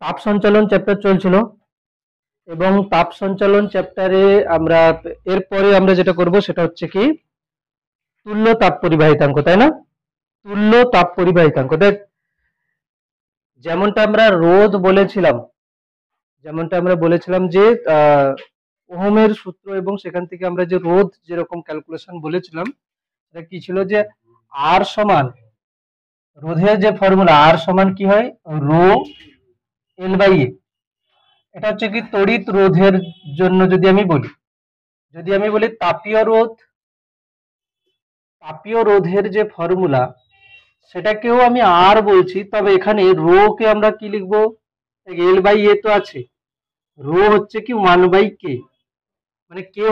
তাপ সঞ্চালন চ্যাপ্টার চলছিল এবং তাপ সঞ্চালন চ্যাপ্টারে আমরা এরপরে আমরা যেটা করব সেটা হচ্ছে কি তুল্য তাপ পরিবাহিতাঙ্ক, তাই না? তুল্য তাপ পরিবাহিতাঙ্ক দেখ, যেমনটা আমরা রোধ বলেছিলাম, যেমনটা আমরা বলেছিলাম যে ওহমের সূত্র এবং সেখান থেকে আমরা যে রোধ যেরকম ক্যালকুলেশন বলেছিলাম সেটা কি ছিল যে আর সমান রোধের যে ফর্মুলা আর সমান কি হয় রো এল বাই এ। এটা হচ্ছে কি তড়িৎ রোধের জন্য যদি আমি বলি তাপীয় রোধের যে ফর্মুলা সেটাকেও আমি আর বলছি, তবে এখানে রো কে আমরা কি লিখবো, এল বাই এ তো আছে, রো হচ্ছে কি 1/k, মানে কে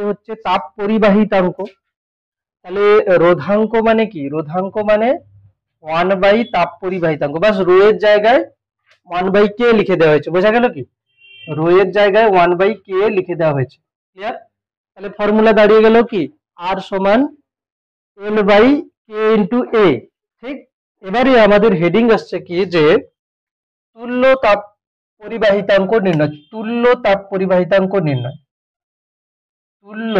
হচ্ছে তাপ পরিবাহিতাঙ্ক। তাহলে রোধাঙ্ক মানে কি, রোধাঙ্ক মানে 1 তাপ পরিবাহিতাঙ্ক, বাস রো এর জায়গায় 1/k লিখে দেওয়া হয়েছে, বোঝা গেল কি, রো এর জায়গায় 1/k লিখে দেওয়া হয়েছে। ক্লিয়ার? তাহলে ফর্মুলা দাঁড়িয়ে গেল কি আর সমান L/K ইন্টু এ। ঠিক, এবারে আমাদের হেডিং আসছে কি যে তুল্য তাপ পরিবাহিতাঙ্ক নির্ণয়, তুল্য তাপ পরিবাহিতাঙ্ক নির্ণয়, তুল্য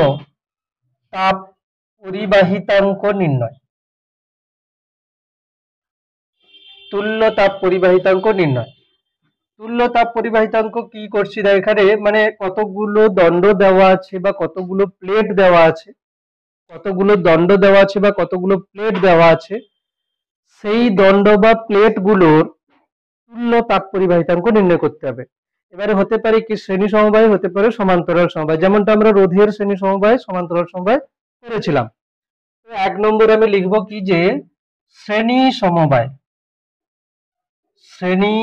তাপ পরিবাহিতাঙ্ক নির্ণয়, তুল্য তাপ পরিবাহিতাঙ্ক নির্ণয়। তুল্য তাপ পরিবাহিতাঙ্ক কি করছি না এখানে, মানে কতগুলো দণ্ড দেওয়া আছে বা কতগুলো প্লেট দেওয়া আছে, কতগুলো দণ্ড দেওয়া আছে বা কতগুলো প্লেট দেওয়া আছে, সেই দণ্ড বা প্লেট গুলোর তুল্য তাপ পরিবাহিতাঙ্ক নির্ণয় করতে হবে। এবারে হতে পারে কি শ্রেণী সমবায়, হতে পারে সমান্তরাল সমবায়, যেমনটা আমরা রোধের শ্রেণী সমবায় সমান্তরাল সমবায় করেছিলাম। তো 1 নম্বর আমি লিখবো কি যে শ্রেণী সমবায়, শ্রেণী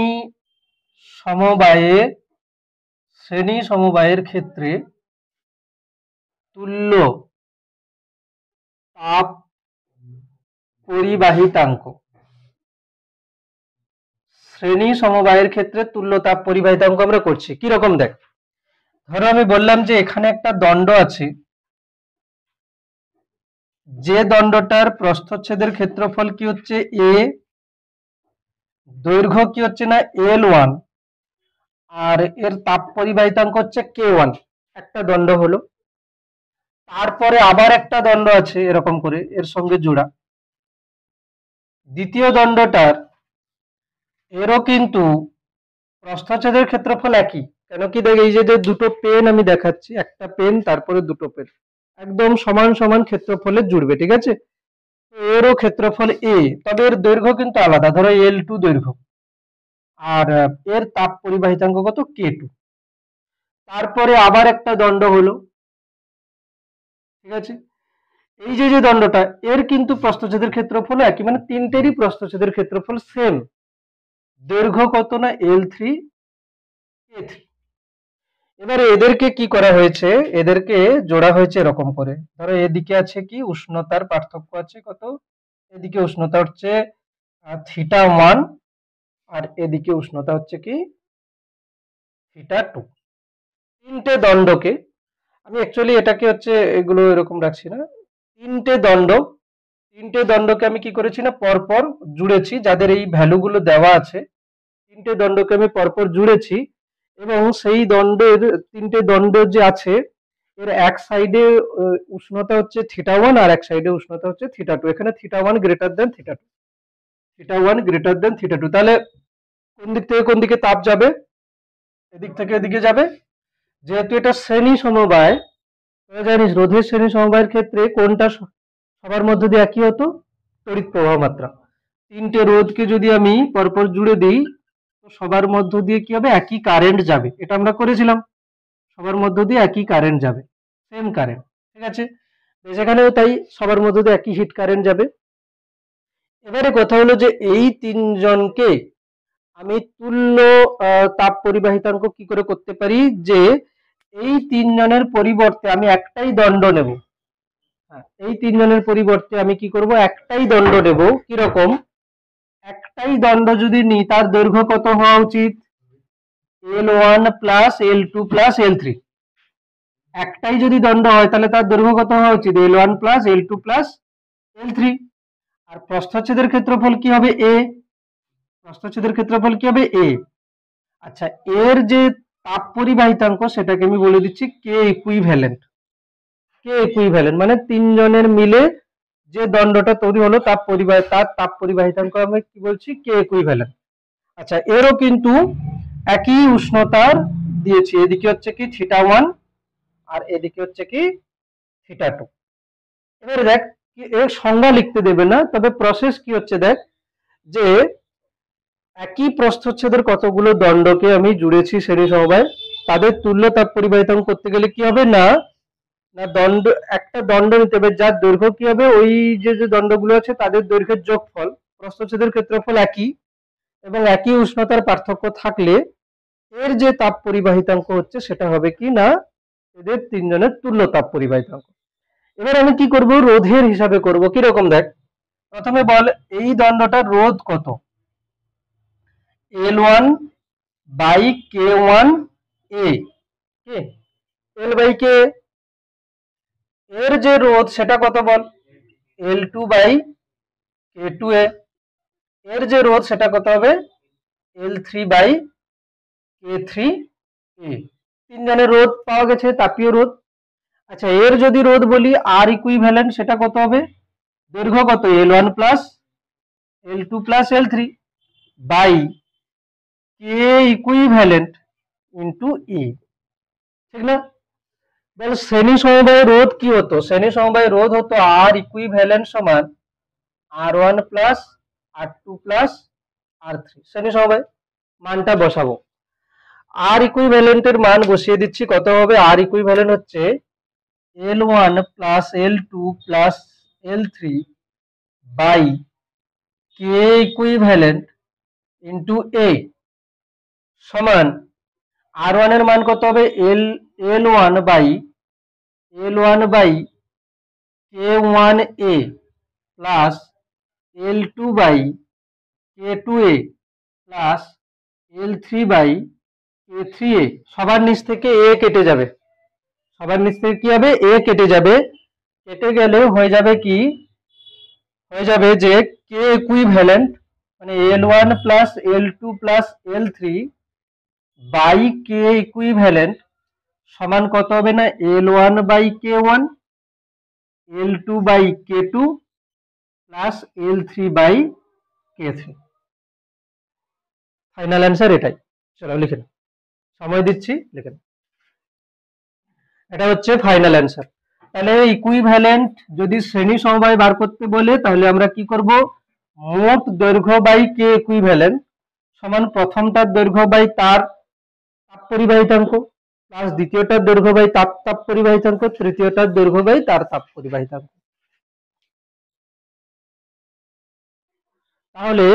সমবায়ের ক্ষেত্রে তুল্য তাপ পরিবাহিতাঙ্ক, শ্রেণী সমবায়ের ক্ষেত্রে তুল্য তাপ পরিবাহিতাঙ্ক আমরা করছি কি রকম দেখ, ধরো আমি বললাম যে এখানে একটা দণ্ড আছে, যে দণ্ডটার প্রস্থচ্ছেদের ক্ষেত্রফল কি হচ্ছে এ, দৈর্ঘ্য কি হচ্ছে না L1, আর এর তাপ পরিবাহিতাঙ্ক হচ্ছে K1, একটা দণ্ড হলো। তারপরে আবার একটা দণ্ড আছে এরকম করে এর সঙ্গে জোড়া, দ্বিতীয় দণ্ডটার এরও কিন্তু প্রস্থচ্ছেদের ক্ষেত্রফল একই, কেন কি দেখ এই যে দুটো পেন আমি দেখাচ্ছি, একটা পেন তারপরে দুটো পেন একদম সমান সমান ক্ষেত্রফলে জুড়বে, ঠিক আছে, এরও ক্ষেত্রফল এ, তবে এর দৈর্ঘ্য কিন্তু আলাদা, ধরো L2 দৈর্ঘ্য, আর এর তাপ পরিবাহিতাঙ্ক কত K2। তারপরে আবার একটা দণ্ড হলো, ঠিক আছে, এই যে দণ্ডটা এর কিন্তু প্রস্থচ্ছেদের ক্ষেত্রফল একই, মানে তিনটেরই প্রস্থচ্ছেদের ক্ষেত্রফল সেম, দৈর্ঘ্য কত না L3 K3। এবারে এদেরকে কি করা হয়েছে, এদেরকে জোড়া হয়েছে এরকম করে, ধরো এদিকে আছে কি উষ্ণতার পার্থক্য আছে কত, এদিকে উষ্ণতা হচ্ছে θ1 আর এদিকে উষ্ণতা হচ্ছে কি θ2। তিনটে দণ্ডকে আমি অ্যাকচুয়ালি এটাকে হচ্ছে এগুলো এরকম রাখছি না, তিনটে দণ্ডকে আমি কি করেছি না পরপর জুড়েছি, যাদের এই ভ্যালুগুলো দেওয়া আছে তিনটে দণ্ডকে আমি পরপর জুড়েছি, এবং সেই দণ্ডের তিনটে দণ্ড যে আছে এর এক সাইডে উষ্ণতা হচ্ছে θ1 আর এক সাইডে উষ্ণতা হচ্ছে θ2, এখানে θ1 গ্রেটার দেন θ2, θ1 গ্রেটার দেন θ2, তাহলে কোন দিক থেকে কোন দিকে তাপ যাবে, এদিক থেকে এদিকে যাবে। যেহেতু এটা শ্রেণী সমবায়, জানিস রোধের শ্রেণী সমবায়ের ক্ষেত্রে কোনটা সবার মধ্য দিয়ে একই হতো, তড়িৎ প্রবাহ মাত্রা। তিনটে রোধকে যদি আমি পরপর জুড়ে দিই তো সবার মধ্য দিয়ে কি হবে, একই কারেন্ট যাবে, এটা আমরা করেছিলাম, সবার মধ্য দিয়ে একই কারেন্ট যাবে, সেম কারেন্ট, ঠিক আছে, সেখানেও তাই সবার মধ্য দিয়ে একই হিট কারেন্ট যাবে। এবারে কথা হলো যে এই তিনজনকে আমি তুল্য তাপ পরিবাহিতাঙ্ক কি করে করতে পারি, যে এই তিনজনের পরিবর্তে আমি একটাই দণ্ড নেব, এই তিনজনের পরিবর্তে আমি কি করব একটাই দণ্ড নেব, কিরকম, একটাই দণ্ড যদি নিই তার দৈর্ঘ্য কত হওয়া উচিত, L1 plus L2 plus L3, একটাই যদি দণ্ড হয় তাহলে তার দৈর্ঘ্য কত হওয়া উচিত L1 plus L2 plus L3, আর প্রস্থচ্ছেদের ক্ষেত্রফল কি হবে a, প্রস্থচ্ছেদের ক্ষেত্রফল কি হবে a। আচ্ছা, এর যে তাপ পরিবাহিতাঙ্ক সেটাকে আমি বলে দিচ্ছি কে ইকুইভ্যালেন্ট। কে ইকুইভ্যালেন্ট মানে তিনজনের মিলে যে দণ্ডটা তৈরি হলো তার তাপ পরিবাহিতাঙ্ক আমি কি বলছি, কে ইকুইভ্যালেন্ট। আচ্ছা, এরও কিন্তু একই উষ্ণতার দিয়েছি, এদিকে হচ্ছে কি θ1 আর এদিকে হচ্ছে কি θ2। এবারে দেখ এর সংজ্ঞা লিখতে দেবে না, তবে প্রসেস কি হচ্ছে দেখ, যে একই প্রস্থচ্ছেদের কতগুলো দণ্ডকে আমি জুড়েছি শ্রেণী সমবায়, তাদের তুল্য তাপ পরিবাহিতাঙ্ক করতে গেলে কি হবে না, না দণ্ড একটা দণ্ড নিতে হবে যার দৈর্ঘ্য কি হবে, ওই যে যে দণ্ডগুলো আছে তাদের দৈর্ঘ্যের যোগফল, প্রস্থচ্ছেদের ক্ষেত্রফল একই এবং একই উষ্ণতার পার্থক্য থাকলে এর যে তাপ পরিবাহিতাঙ্ক হচ্ছে সেটা হবে কি না এদের তিনজনের তুল্য তাপ পরিবাহিতাঙ্ক। এবার আমি কি করব, রোধের হিসাবে করব। কিরকম দেখ, প্রথমে বল এই দণ্ডটার রোধ কত, L1 বাই K1 A, কে L বাই K। এর যে রোধ সেটা কত বল, L2 বাই K2A। এর যে রোধ সেটা কত হবে, L3 বাই K3A। তিনজনের রোধ পাওয়া গেছে, তাপীয় রোধ। আচ্ছা, এর যদি রোধ বলি আর ইকুইভ্যালেন্ট, সেটা কত হবে, দৈর্ঘ্য কত L1 plus L2 plus L3 by K equivalent into E, ঠিক না? তাহলে শ্রেণী সমবায় রোধ কি হতো, শ্রেণী সমবায় রোধ হতো আর ইকুইভ্যালেন্ট সমান R1 plus R2 plus R3। শ্রেণী সমবায় মানটা বসাবো, আর ইকুইভ্যালেন্টের মান বসিয়ে দিচ্ছি, কত হবে, আর ইকুইভ্যালেন্ট হচ্ছে L1 plus L2 plus L3 by K equivalent into A সমান R1 এর মান কত হবে, L1 by K1A plus L2 by K2A plus L3 by K3A। সবার নিচ থেকে A কেটে যাবে, সবার নিচ থেকে কি হবে, A কেটে যাবে। কেটে গেলে হয়ে যাবে কি, হয়ে যাবে যে কে ইকুইভ্যালেন্ট মানে L1 plus L2 plus L3 by K equivalent সমান কত হবে না, L1 by K1, L2 by K2 plus L3 by K3। Final answer এটাই। চলো লিখে নাও, সময় দিচ্ছি, লিখে নাও। এটা হচ্ছে ফাইনাল অ্যান্সার। তাহলে ইকুইভ্যালেন্ট যদি শ্রেণী সমবায় বার করতে বলে তাহলে আমরা কি করব, মোট দৈর্ঘ্য বাই কে ইকুইভ্যালেন্ট সমান প্রথমটার দৈর্ঘ্য বাই তার তাপ পরিবাহিতাঙ্ক প্লাস দ্বিতীয়টার দৈর্ঘ্য বাই তাপ পরিবাহিতাঙ্ক, তৃতীয়টার দৈর্ঘ্য বাই তার তাপ পরিবাহিতাঙ্ক। তাহলে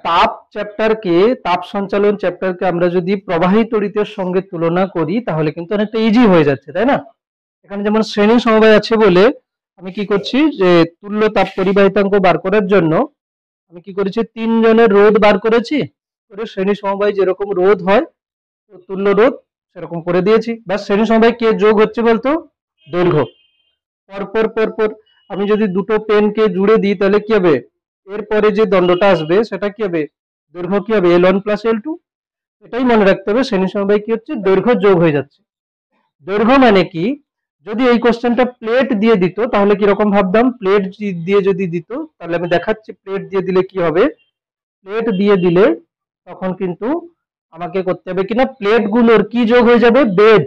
তাপ চ্যাপ্টারকে, তাপ সঞ্চালন চ্যাপ্টারকে আমরা যদি প্রবাহী তড়িতের সঙ্গে তুলনা করি তাহলে কিন্তু অনেকটা ইজি হয়ে যাচ্ছে, তাই না? এখানে যেমন শ্রেণী সমবায় আছে বলে আমি কি করছি, যে তুল্য তাপ পরিবাহিতাঙ্ক বার করার জন্য আমি কি করেছি, তিনজনের রোধ বার করেছি, করে শ্রেণী সমবায় যেরকম রোধ হয় তুল্য রোধ সেরকম করে দিয়েছি। বা শ্রেণী সমবায় কে যোগ হচ্ছে বলতো, দৈর্ঘ্য। পরপর পরপর আমি যদি দুটো পেনকে জুড়ে দিই তাহলে কি হবে, এরপরে যে দণ্ডটা আসবে সেটা কি হবে, দৈর্ঘ্য কি হবে, L1 প্লাস L2। এটাই মনে রাখতে হবে, শ্রেণী সমবায় কি হচ্ছে, দৈর্ঘ্য যোগ হয়ে যাচ্ছে। দৈর্ঘ্য মানে কি, যদি এই কোশ্চেনটা প্লেট দিয়ে দিত তাহলে কি রকম ভাবতাম, প্লেট দিয়ে যদি দিত তাহলে আমি দেখাচ্ছি প্লেট দিয়ে দিলে কি হবে। প্লেট দিয়ে দিলে তখন কিন্তু আমাকে করতে হবে কিনা, প্লেট গুলোর কি যোগ হয়ে যাবে, বেধ।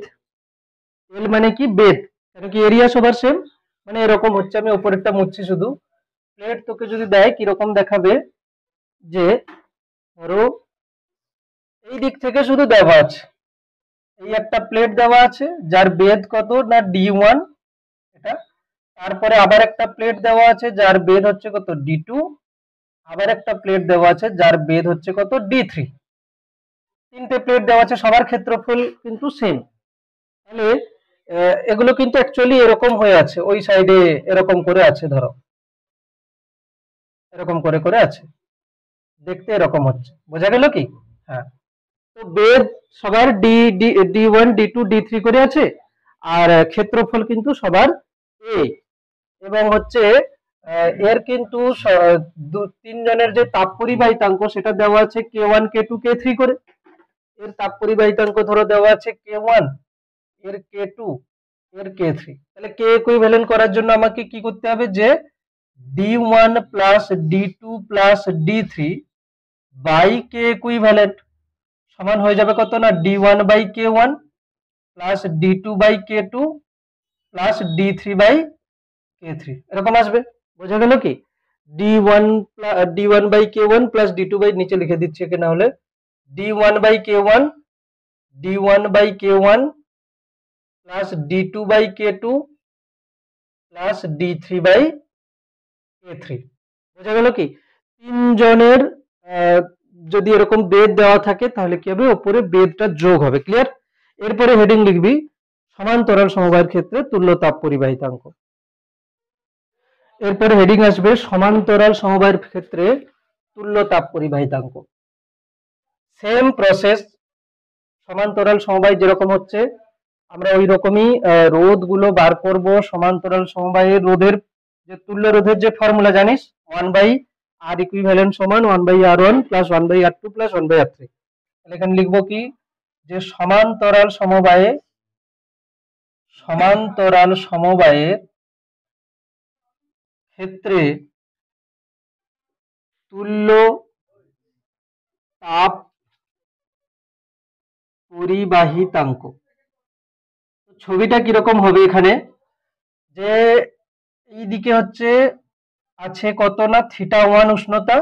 এল মানে কি, বেধ, কেন কি এরিয়া সবার সেম, মানে এরকম হচ্ছে। আমি উপরেরটা মুছছি শুধু। প্লেট তোকে যদি দেয় কিরকম দেখাবে, যে ধরো এই দিক থেকে শুধু দেওয়া আছে, এই একটা প্লেট দেওয়া আছে যার বেধ কত না D1, এটা। তারপরে আবার একটা প্লেট দেওয়া আছে যার বেধ হচ্ছে কত, D2। আবার একটা প্লেট দেওয়া আছে যার বেধ হচ্ছে কত, D3। তিনটে প্লেট দেওয়া আছে, সবার ক্ষেত্রফল কিন্তু সেম। তাহলে এগুলো কিন্তু অ্যাকচুয়ালি এরকম হয়ে আছে, ওই সাইডে এরকম করে আছে, ধরো এরকম করে করে আছে, দেখতে এরকম হচ্ছে, বোঝা গেল কি? হ্যাঁ, তো বেধ সবার D1 D2 D3 করে আছে, আর ক্ষেত্রফল কিন্তু সবার A। এবং হচ্ছে এর কিন্তু তিনজনের যে তাপ পরিবাহিতাঙ্ক সেটা দেওয়া আছে K1 K2 K3 করে। এর তাপ পরিবাহিতাঙ্ক ধরো দেওয়া আছে K1, এর K2, এর K3। তাহলে K ইকুইভ্যালেন্ট করার জন্য আমাকে কি করতে হবে, যে D1 plus D2 plus D3 by K equivalent সমান হয়ে যাবে কত না, D1 by K1 plus D2 by K2 plus D3 by K3, এরকম আসবে। বোঝা গেল কি? D1 by K1 plus D2 by, নিচে লিখে দিচ্ছি একে না হলে, D1 by K1, D1 by K1 plus D2 by K2 plus D3 by K3। বোঝা গেল কি? তিনজনের যদি এরকম বেদ দেওয়া থাকে তাহলে কি হবে, উপরে বেদটা যোগ হবে। ক্লিয়ার? এরপরে হেডিং লিখবি সমান্তরাল সমবায়ের ক্ষেত্রে তুল্য তাপ পরিবাহিতাঙ্ক। এরপরে হেডিং আসবে সমান্তরাল সমবায়ের ক্ষেত্রে তুল্য তাপ পরিবাহিতাঙ্ক। সেম প্রসেস, সমান্তরাল সমবায় যেরকম হচ্ছে আমরা ওই রকমই রোধ গুলো বার করব। সমান্তরাল সমবায়ের রোধের যে তুল্য রোধের যে ফর্মুলা জানিস, 1/R ইকুইভ্যালেন্ট সমান 1/R1 plus 1/R2 plus 1/R3। তাহলে এখানে লিখবো কি, যে সমান্তরাল সমবায়ের ক্ষেত্রে তুল্য তাপ পরিবাহিতাঙ্ক। ছবিটা কিরকম হবে এখানে, যে এইদিকে হচ্ছে আছে কত না θ1 উষ্ণতা,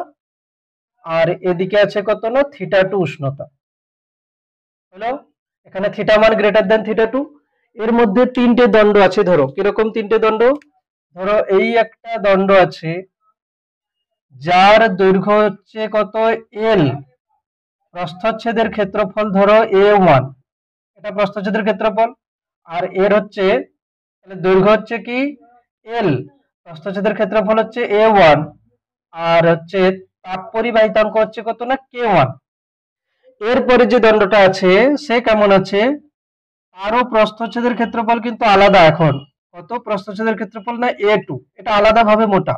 আর এদিকে আছে কত না θ2 উষ্ণতা। হলো, এখানে θ1 গ্রেটার দেন θ2। এর মধ্যে তিনটে দণ্ড আছে। ধরো কিরকম তিনটে দণ্ড, ধরো এই একটা দণ্ড আছে যার দৈর্ঘ্য হচ্ছে কত L, প্রস্থচ্ছেদের ক্ষেত্রফল ধরো A1, এটা প্রস্থচ্ছেদের ক্ষেত্রফল। আর এর হচ্ছে দৈর্ঘ্য হচ্ছে কি L, প্রস্থচ্ছেদের ক্ষেত্রফল হচ্ছে A1, আর হচ্ছে তাপ পরিবাহিতাঙ্ক হচ্ছে কত না K1। এরপরে যে দণ্ডটা আছে সে কেমন আছে, আরো প্রস্থচ্ছেদের ক্ষেত্রফল কিন্তু আলাদা। এখন কত প্রস্থচ্ছেদের ক্ষেত্রফল না A2, এটা আলাদা ভাবে মোটা,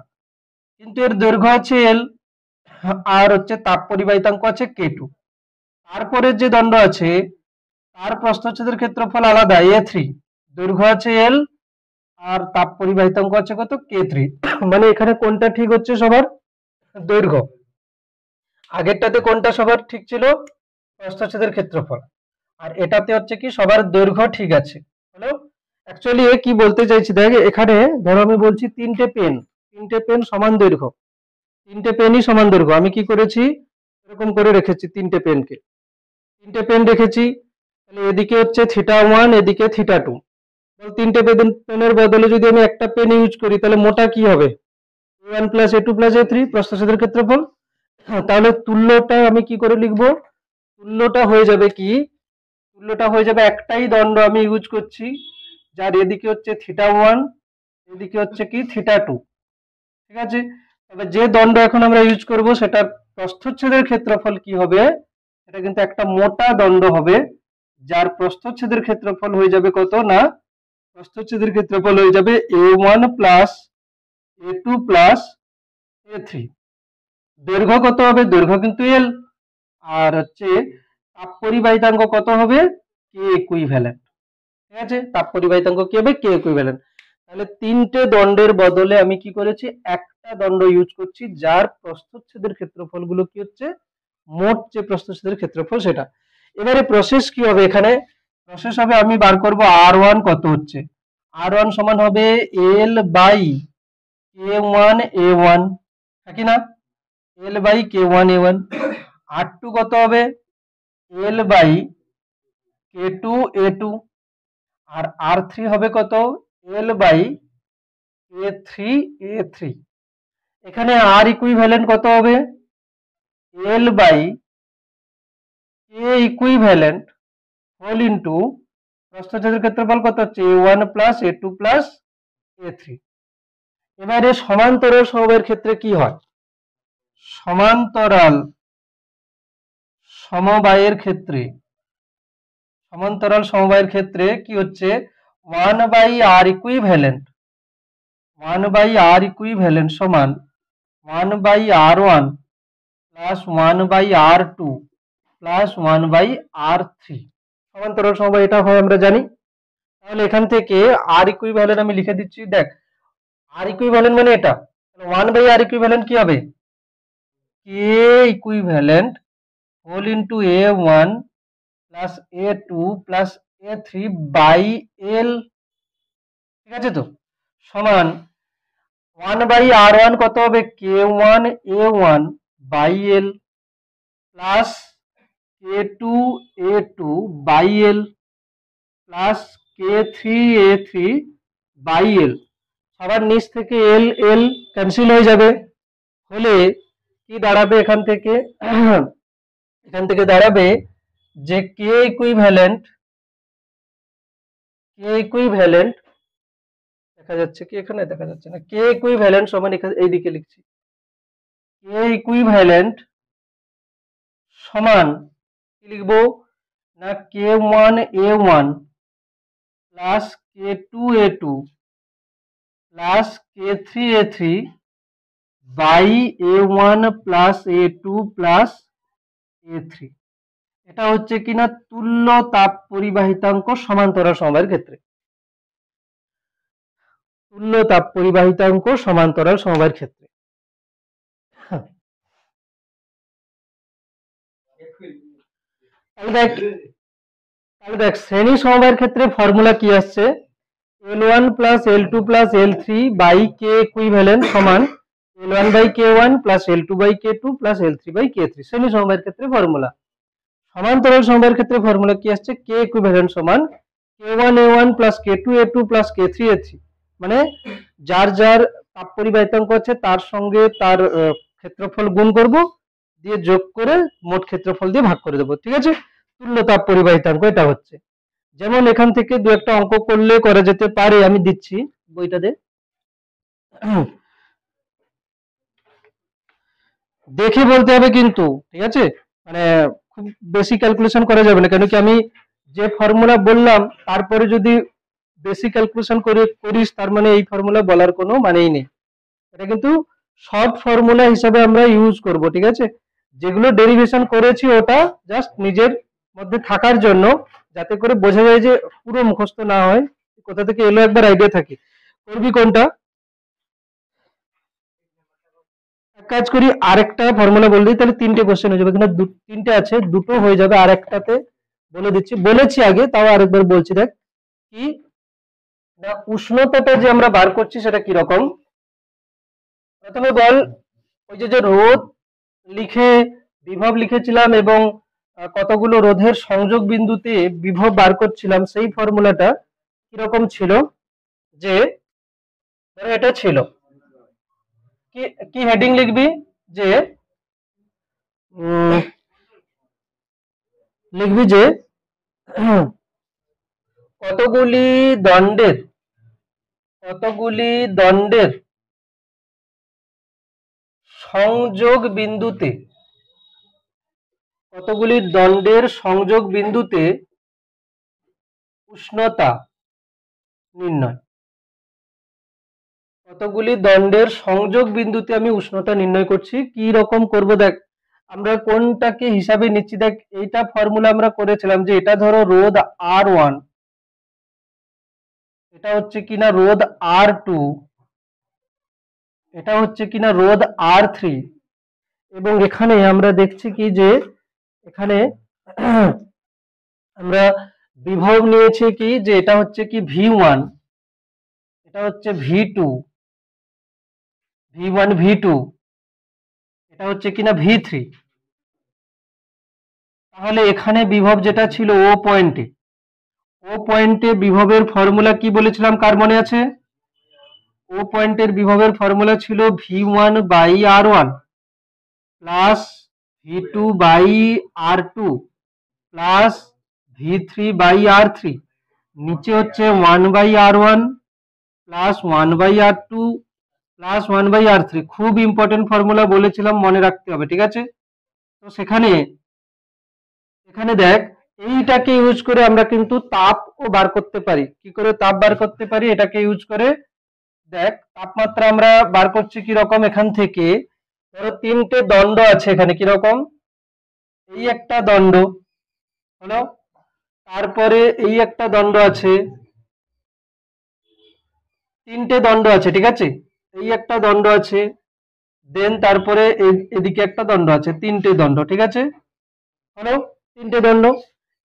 কিন্তু এর দৈর্ঘ্য আছে L, আর হচ্ছে তাপ পরিবাহিতাঙ্ক আছে K2। তারপরে যে দণ্ড আছে তার প্রস্থচ্ছেদের ক্ষেত্রফল আলাদা A3, দৈর্ঘ্য আছে L, আর তাপ পরিবাহিতাঙ্ক আছে কত K3। মানে এখানে কোনটা ঠিক হচ্ছে সবার, দৈর্ঘ্য। আগেরটাতে কোনটা সবার ঠিক ছিল, প্রস্থচ্ছেদের ক্ষেত্রফল। আর এটাতে হচ্ছে কি সবার দৈর্ঘ্য ঠিক আছে। হলো, অ্যাকচুয়ালি এ কি বলতে চাইছি দেখ, এখানে ধরো আমি বলছি তিনটে পেন সমান দৈর্ঘ্য, তিনটে পেনই সমান দৈর্ঘ্য। আমি কি করেছি, এরকম করে রেখেছি তিনটে পেন রেখেছি। তাহলে এদিকে হচ্ছে θ1, এদিকে θ2। তিনটে পেনের বদলে যদি আমি একটা পেন ইউজ করি তাহলে মোটা কি হবে, A1 plus A2 plus A3, প্রস্থচ্ছেদের ক্ষেত্রফল। তাহলে তুল্যটা আমি কি করে লিখবো, তুল্যটা হয়ে যাবে কি, তুল্যটা হয়ে যাবে একটাই দণ্ড আমি ইউজ করছি, যার এদিকে হচ্ছে θ1, এদিকে হচ্ছে কি θ2। ঠিক আছে? তবে যে দণ্ড এখন আমরা ইউজ করব সেটার প্রস্থচ্ছেদের ক্ষেত্রফল কি হবে, এটা কিন্তু একটা মোটা দণ্ড হবে, যার প্রস্থচ্ছেদের ক্ষেত্রফল হয়ে যাবে কত না, প্রস্থচ্ছেদের ক্ষেত্রফল হয়ে যাবে A1 plus A2 plus A3। দৈর্ঘ্য কত হবে, দৈর্ঘ্য কিন্তু L, আর হচ্ছে তাপ পরিবাহিতাঙ্ক কত হবে, K ইকুইভ্যালেন্ট। ঠিক আছে? তাপ পরিবাহিতাঙ্ক কি হবে, K ইকুইভ্যালেন্ট। তাহলে তিনটে দণ্ডের বদলে আমি কি করেছি, একটা দণ্ড ইউজ করছি, যার প্রস্থচ্ছেদের ক্ষেত্রফল গুলো কি হচ্ছে, মোট যে প্রস্থচ্ছেদের ক্ষেত্রফল সেটা। এবারে প্রসেস কি হবে, এখানে প্রসেস হবে আমি বার করব R1 কত হচ্ছে, R1 সমান হবে L বাই K1 A1, নাকি না, L by K1 A1। R2 কত হবে, L by K2 A2। R R3 হবে কত, L বাই K3 A3। এখানে R ইকুইভ্যালেন্ট কত হবে, L by K equivalent whole into প্রস্থচ্ছেদের ক্ষেত্রফল কত হচ্ছে A1 plus A2 plus A3। এবারে সমান্তরাল সমবায়ের ক্ষেত্রে কি হয়, সমান্তরাল সমবায়ের ক্ষেত্রে কি হচ্ছে, 1/R ইকুইভ্যালেন্ট 1/R ইকুইভ্যালেন্ট সমান 1/R1 plus 1/R2 plus 1/R3 সমান্তরাল সমবায় এটা হয় আমরা জানি। তাহলে এখান থেকে আর ইকুইভ্যালেন্ট আমি লিখে দিচ্ছি। দেখ, আর ইকুইভ্যালেন্ট মানে এটা, 1/R ইকুইভ্যালেন্ট কি হবে? K equivalent whole into A1 plus A2 plus A3 by L, ঠিক আছে তো, সমান 1/R1 কত হবে? K1 A1 by L plus K2 A2 by L plus K3 A3 by L. সবার নিচ থেকে এল এল ক্যান্সেল হয়ে যাবে, হলে কি দাঁড়াবে এখান থেকে? এখান থেকে দাঁড়াবে যে কে ইকুইভ্যালেন্ট দেখা যাচ্ছে কি? এখানে দেখা যাচ্ছে না। কে ইকুইভ্যালেন্ট সমান এখানে এইদিকে লিখছি, কে ইকুইভ্যালেন্ট সমান কি লিখবো না, K1 A1 plus K2 A2 plus K3 A3 by A1 plus A2 plus A3। এটা হচ্ছে কিনা তুল্য তাপ পরিবাহিতাঙ্ক সমান্তরাল সমবায়ের ক্ষেত্রে। তুল্য তাপ পরিবাহিতাঙ্ক সমান্তরাল সমবায়ের ক্ষেত্রে। তাহলে দেখ শ্রেণী সমবায়ের ক্ষেত্রে ফর্মুলা কি আসছে? L1 plus L2 plus L3 by K equivalent সমান L1 by K1 plus L2 by K2 plus L3 by K3 শ্রেণী সমবায়ের ক্ষেত্রে ফর্মুলা। সমান্তরাল সমবায়ের ক্ষেত্রে ফর্মুলা কি আসছে? কে ইকুইভ্যালেন্ট সমান K1 A1 plus K2 A2 plus K3 A3, মানে যার যার তাপ পরিবাহিতাঙ্ক আছে তার সঙ্গে তার ক্ষেত্রফল গুণ করব, দিয়ে যোগ করে মোট ক্ষেত্রফল দিয়ে ভাগ করে দেবো, ঠিক আছে? তুল্য তাপ পরিবাহিতাঙ্ক এটা হচ্ছে। যেমন এখান থেকে দু একটা অঙ্ক করলে করা যেতে পারে, আমি দিচ্ছি বইটাতে, দেখে বলতে হবে কিন্তু, ঠিক আছে? মানে খুব বেশি ক্যালকুলেশন করা যাবে না, কেন কি আমি যে ফর্মুলা বললাম তারপরে যদি বেশি ক্যালকুলেশন করিস তার মানে এই ফর্মুলা বলার কোনো মানেই নেই। এটা কিন্তু শর্ট ফর্মুলা হিসাবে আমরা ইউজ করব, ঠিক আছে? যেগুলো ডেরিভেশন করেছি ওটা জাস্ট নিজের মধ্যে থাকার জন্য, যাতে করে বোঝা যায় যে পুরো মুখস্থ না হয়, কোথা থেকে এলো একবার আইডিয়া থাকে। করবি কোনটা? এক কাজ করি, আরেকটা ফর্মুলা বলে দিই, তাহলে তিনটে কোশ্চেন হয়ে যাবে। এখানে তিনটে আছে, দুটো হয়ে যাবে, আর একটাতে বলে দিচ্ছি, বলেছি আগে তাও আরেকবার বলছি। দেখ কি না, উষ্ণতাটা যে আমরা বার করছি সেটা কি রকম? প্রথমে বল, ওই যে রোধ লিখে বিভব লিখেছিলাম এবং কতগুলো রোধের সংযোগ বিন্দুতে বিভব বার করছিলাম, সেই ফর্মুলাটা কিরকম ছিল? যে এটা ছিল কি, কি হেডিং লিখবি? যে লিখবি যে কতগুলি দণ্ডের সংযোগ বিন্দুতে উষ্ণতা নির্ণয়। কতগুলি দণ্ডের সংযোগ বিন্দুতে আমি উষ্ণতা নির্ণয় করছি। কি রকম করব? দেখ আমরা কোনটাকে হিসাবে নিচ্ছি, দেখ এইটা ফর্মুলা আমরা করেছিলাম যে এটা ধরো রোধ R1, এটা হচ্ছে কিনা রোধ R2, এটা হচ্ছে কিনা রোধ R3, এবং এখানে আমরা দেখছি কি যে এখানে আমরা বিভব নিয়েছি কি যে এটা হচ্ছে কি V1, এটা হচ্ছে V2, V2, এটা হচ্ছে কিনা V3। তাহলে এখানে বিভব যেটা ছিল ও পয়েন্টে বিভবের ফর্মুলা কি বলেছিলাম, কার মনে আছে? ও পয়েন্টের বিভবের ফর্মুলা ছিল V1 by R1 plus V2 by R2 plus V3 by R3, নিচে হচ্ছে 1 by R1 plus 1 by R2 plus 1 by R3। খুব ইম্পর্টেন্ট ফর্মুলা বলেছিলাম, মনে রাখতে হবে, ঠিক আছে? তো এখানে দেখ এইটাকে ইউজ করে আমরা কিন্তু তাপও বার করতে পারি। কি করে তাপ বার করতে পারি? এটাকে ইউজ করে দেখ তাপমাত্রা আমরা বার করছি কি রকম, এখান থেকে ধরো তিনটে দণ্ড আছে এখানে, কি রকম, এই একটা দণ্ড হলো, তারপরে এই একটা দণ্ড আছে, তিনটে দণ্ড আছে, ঠিক আছে, এই একটা দণ্ড আছে, দেন তারপরে এদিকে একটা দণ্ড আছে, তিনটে দণ্ড, ঠিক আছে, হলো তিনটে দণ্ড।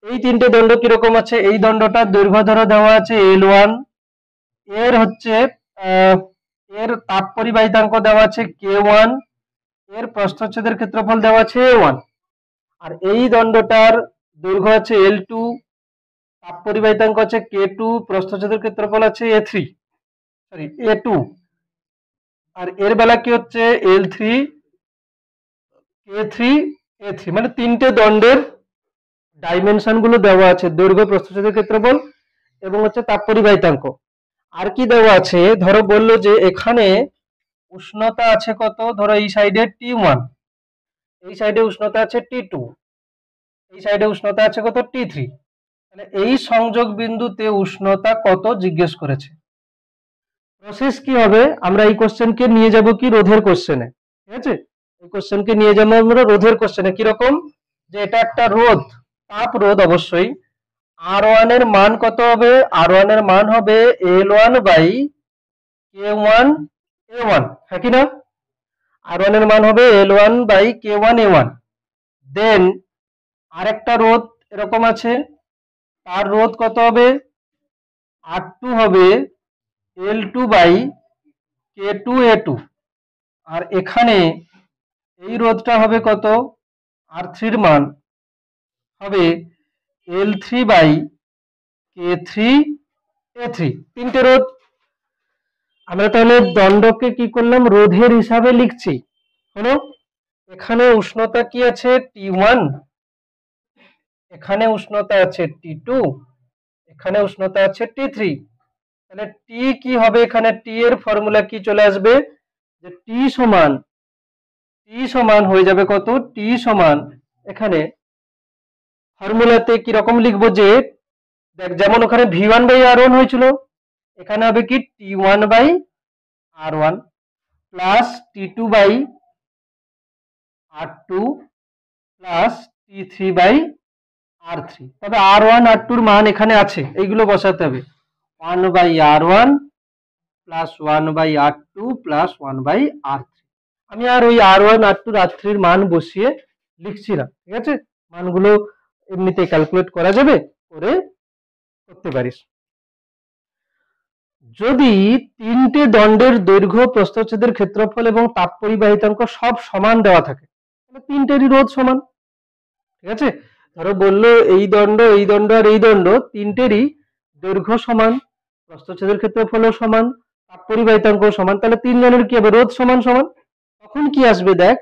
এই তিনটে দণ্ড কিরকম আছে, এই দণ্ডটার দৈর্ঘ্য ধরো দেওয়া আছে L1, এর হচ্ছে আহ, এর তাপ পরিবাহিতাঙ্ক দেওয়া আছে K1, এর প্রস্থচ্ছেদের ক্ষেত্রফল দেওয়া আছে A1, আর এই দণ্ডটার দৈর্ঘ্য আছে L2, তাপ পরিবাহিতাঙ্ক আছে K2, প্রস্থচ্ছেদের ক্ষেত্রফল আছে A2, আর এর বেলা কি হচ্ছে L3, K3, A3, মানে তিনটে দণ্ডের ডাইমেনশন গুলো দেওয়া আছে, দৈর্ঘ্য, প্রস্থচ্ছেদের ক্ষেত্রফল এবং হচ্ছে তাপ পরিবাহিতাঙ্ক। আর কি দেওয়া আছে, ধরো বললো যে এখানে উষ্ণতা আছে কত, ধরো এই সাইডে T1, এই সাইডে উষ্ণতা আছে T2, এই সাইডে উষ্ণতা আছে কত T3, তাহলে এই সংযোগ বিন্দুতে উষ্ণতা কত জিজ্ঞেস করেছে। প্রসেস কি হবে, আমরা এই কোশ্চেনকে নিয়ে যাব কি রোধের কোশ্চেনে, ঠিক আছে, এই কোশ্চেনকে নিয়ে যাবো আমরা রোধের কোশ্চেনে। কিরকম, যে এটা একটা রোধ, তাপ রোধ অবশ্যই, R1 এর মান কত হবে, R1 এর মান হবে L1 বাই K1 A1, হ্যাঁ কি না, R1 এর মান হবে L1 বাই K1 A1। দেন আরেকটা রোধ এরকম আছে, তার রোধ কত হবে, R2 হবে L2 বাই K2 A2, আর এখানে এই রোধটা হবে কত, R3 এর মান হবে L3 বাই K3 A3, তিনটে রোধ। আমরা তাহলে দণ্ডকে কি করলাম, রোধের হিসাবে লিখছি, হলো এখানে উষ্ণতা কি আছে T1, এখানে উষ্ণতা আছে T2, এখানে উষ্ণতা আছে T3, তাহলে T কি হবে, এখানে T এর ফর্মুলা কি চলে আসবে, যে T সমান হয়ে যাবে কত, T সমান এখানে ফর্মুলাতে কি রকম লিখবো, যে দেখ যেমন ওখানে V1 বাই R1 হয়েছিল, এখানে হবে কি T1 by R1 plus T2 by R2 plus T3 by R3। তবে R1 R2 এর মান এখানে আছে, এইগুলো বসাতে হবে, 1 by R1 plus 1 by R2 plus 1 by R3। আমি আর ওই R1 R2 R3 এর মান বসিয়ে লিখছি না, ঠিক আছে, মানগুলো এমনিতে ক্যালকুলেট করা যাবে, করে করতে পারিস। যদি তিনটে দণ্ডের দৈর্ঘ্য, প্রস্থচ্ছেদের ক্ষেত্রফল এবং তাপ পরিবাহিতাঙ্ক সব সমান দেওয়া থাকে, তাহলে তিনটেরই রোধ সমান, ঠিক আছে। ধরো বললো এই দণ্ড, এই দণ্ড আর এই দণ্ড তিনটেরই দৈর্ঘ্য সমান, প্রস্থচ্ছেদের ক্ষেত্রফলও সমান, তাপ পরিবাহিতাঙ্ক সমান, তাহলে তিনজনের কি হবে, রোধ সমান সমান। তখন কি আসবে দেখ,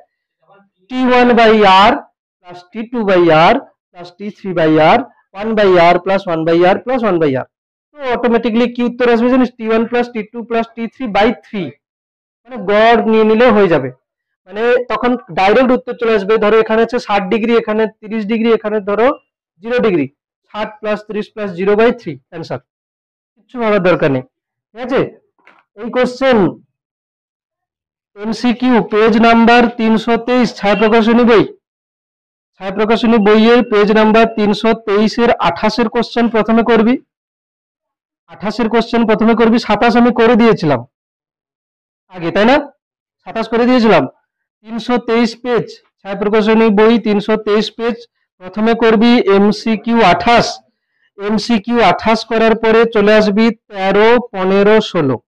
T1 by R plus T2 by R plus T3 by R, 1 by R plus 1 by R plus 1 by R, তো অটোমেটিকলি কি উত্তর আসবে জানিস, T1 plus T2 plus T3 by 3, মানে গড় নিয়ে নিলে হয়ে যাবে, মানে তখন ডাইরেক্ট উত্তর চলে আসবে। ধরো এখানে আছে 60 ডিগ্রি, এখানে 30 ডিগ্রি, এখানে ধরো 0 degree, 60 plus 30 plus 0 by 3 answer, কিচ্ছু ভাবার দরকার নেই, ঠিক আছে। এই কোশ্চেন এমসিকিউ পেজ নাম্বার 323, ছায়া প্রকাশনী বই, ছায়া প্রকাশনী বইয়ের পেজ নাম্বার 323 এর 28 এর কোশ্চেন প্রথমে করবি, 28 এর কোশ্চেন প্রথমে করবি, 27 আমি করে দিয়েছিলাম আগে, তাই না, 27 করে দিয়েছিলাম। 323 পেজ, ছায়া প্রকাশনী বই 323 পেজ, প্রথমে করবি এমসিকিউ 28, এমসিকিউ 28 করার পরে চলে আসবি 13, 15, 16,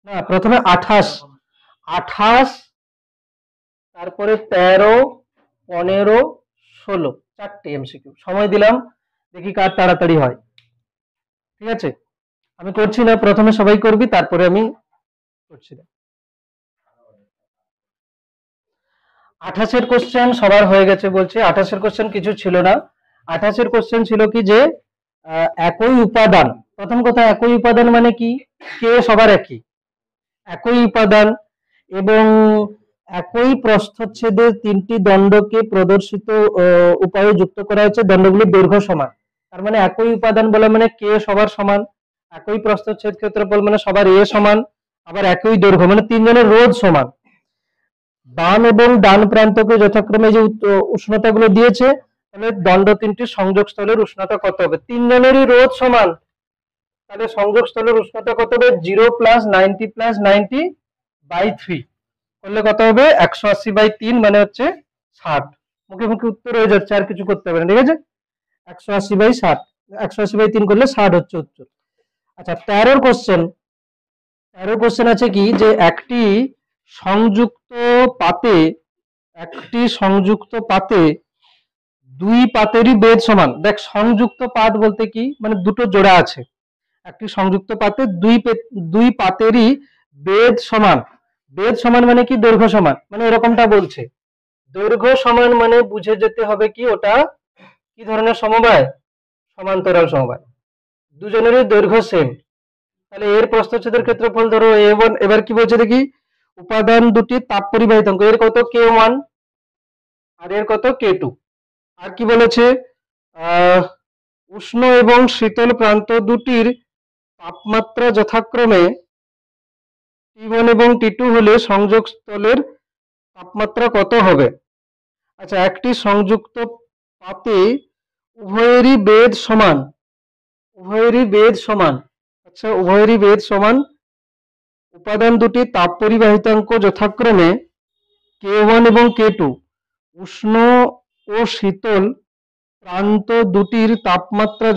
না প্রথমে 28, তারপরে 13, 15, 16, চারটে এমসিকিউ সময় দিলাম, দেখি কার তাড়াতাড়ি হয়, ঠিক আছে। আমি করছি না, প্রথমে সবাই করবি, তারপরে আমি করছি না। 28 এর কোশ্চেন সবার হয়ে গেছে বলছে, 28 এর কোশ্চেন কিছু ছিল না। 28 এর কোশ্চেন ছিল কি, যে একই উপাদান, প্রথম কথা একই উপাদান মানে কি, কে সবার একই, একই উপাদান এবং একই প্রস্থচ্ছেদের তিনটি দণ্ডকে প্রদর্শিত উপায়ে যুক্ত করা হয়েছে, দণ্ডগুলির দৈর্ঘ্য সমান, তার মানে একই উপাদান বলা মানে কে সবার সমান, একই প্রস্থচ্ছেদ ক্ষেত্রফল মানে সবার এ সমান, আবার একই দৈর্ঘ্য মানে তিনজনের রোধ সমান। বাম এবং ডান প্রান্তকে যথাক্রমে যে উষ্ণতাগুলো দিয়েছে, তাহলে দণ্ড তিনটির সংযোগস্থলের উষ্ণতা কত হবে? তিনজনেরই রোধ সমান, তাহলে সংযোগস্থলের উষ্ণতা কত হবে? 0 + 90 + 90/3 করলে কত হবে? 180/3 মানে হচ্ছে 60। মুখে মুখে উত্তর হয়ে যাচ্ছে, আর কিছু করতে হবে না, ঠিক আছে? 180/60, 180/3 করলে 60 হচ্ছে উত্তর। আচ্ছা, 13 কোশ্চেন আছে কি, যে একটি সংযুক্ত পাতে দুই পাতেরই বেধ সমান। দেখ, সংযুক্ত পাত বলতে কি, মানে দুটো জোড়া আছে, একটি সংযুক্ত পাতে দুই পাতেরই বেধ সমান। বেধ সমান মানে কি? দৈর্ঘ্য সমান, মানে এরকমটা বলছে। দৈর্ঘ্য সমান মানে বুঝে যেতে হবে কি ওটা কি ধরনের সমবায়? সমান্তরাল সমবায়। দুজনেরই দৈর্ঘ্য সেম, তাহলে এর প্রস্থচ্ছেদের ক্ষেত্রফল ধরো A1। এবার কি বলছে দেখি, উপাদান দুটি তাপ পরিবাহিতাঙ্ক, এর কত? K1 আর এর কত? K2। আর কি বলেছে? উষ্ণ এবং শীতল প্রান্ত দুটির তাপমাত্রা যথাক্রমে T1 এবং T2 হলে সংযোগস্থলের তাপমাত্রা কত হবে? আচ্ছা, একটি সংযুক্ত পাতে উভয়েরই বেধ সমান, আচ্ছা উভয়েরই বেধ সমান। উপাদান দুটি তাপ পরিবাহিতাঙ্ক যথাক্রমে K1 এবং K2। উষ্ণ ও শীতল প্রান্ত দুটির তাপমাত্রা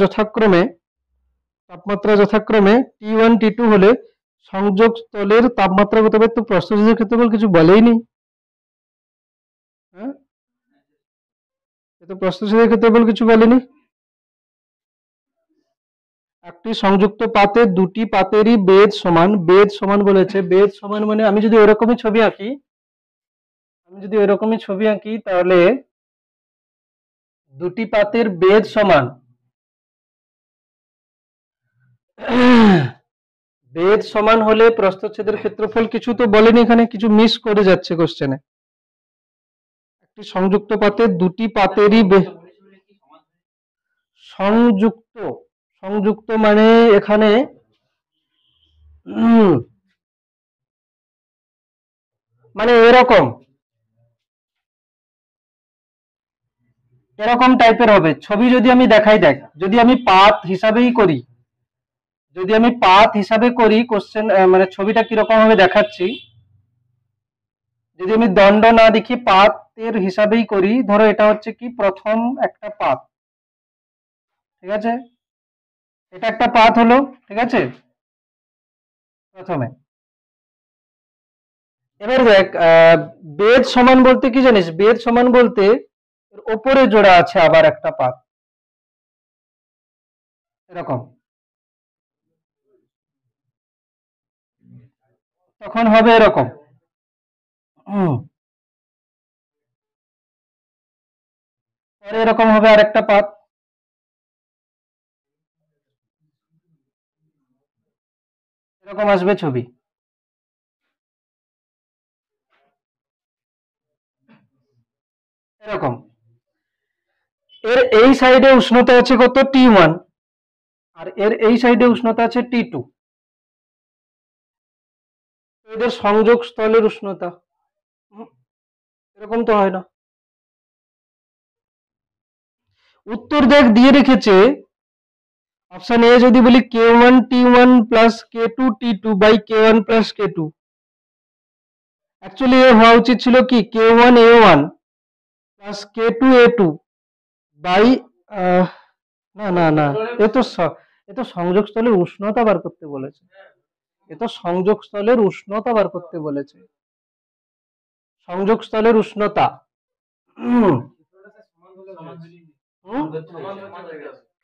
যথাক্রমে T1 T2 হলে সংযোগস্থলের তাপমাত্রা কত হবে? তো প্রস্থচ্ছেদের ক্ষেত্রফল কিছু বলেই নি, হ্যাঁ, তো প্রস্থচ্ছেদের ক্ষেত্রফল কিছু বলেনি। একটি সংযুক্ত পাতে দুটি পাতেরই বেধ সমান, বেধ সমান বলেছে। বেধ সমান মানে আমি যদি ওরকমই ছবি আঁকি, তাহলে দুটি পাতের বেধ সমান, বেধ সমান হলে প্রস্থচ্ছেদের ক্ষেত্রফল কিছু তো বলেনি, এখানে কিছু মিস করে যাচ্ছে কোশ্চেনে। একটি সংযুক্ত পাতে দুটি পাতেরই সংযুক্ত মানে এখানে মানে এরকম টাইপের হবে ছবি। যদি আমি দেখাই, দেখ, যদি আমি পাত হিসাবে করি কোশ্চেন, মানে ছবিটা কিরকম হবে দেখাচ্ছি। যদি আমি দণ্ড না দেখি পাতের হিসাবেই করি, ধরো এটা হচ্ছে কি প্রথম একটা পাত, ঠিক আছে? এটা একটা পাত হলো, ঠিক আছে, প্রথমে। এবার দেখ, বেধ সমান বলতে কি জানিস? বেধ সমান বলতে ওপরে জোড়া আছে আবার একটা পাত, এরকম, তখন হবে এরকম। পরে এরকম হবে আরেকটা পাত, এরকম আসবে ছবি। এরকম, এর এই সাইডে উষ্ণতা আছে কত? T1, আর এর এই সাইডে উষ্ণতা আছে T2। এদের সংযোগ স্থলের উষ্ণতা এরকম তো হয় না। উত্তর দেখ দিয়ে রেখেছে, অপশন এ যদি বলি K1 T1 + K2 T2 by K1 + K2, actually এ হওয়া উচিত ছিল কি K1 A1 + K2 A2 by, না না না, এ তো সংযোগস্থলের উষ্ণতা বার করতে বলেছে, সংযোগস্থলের উষ্ণতা।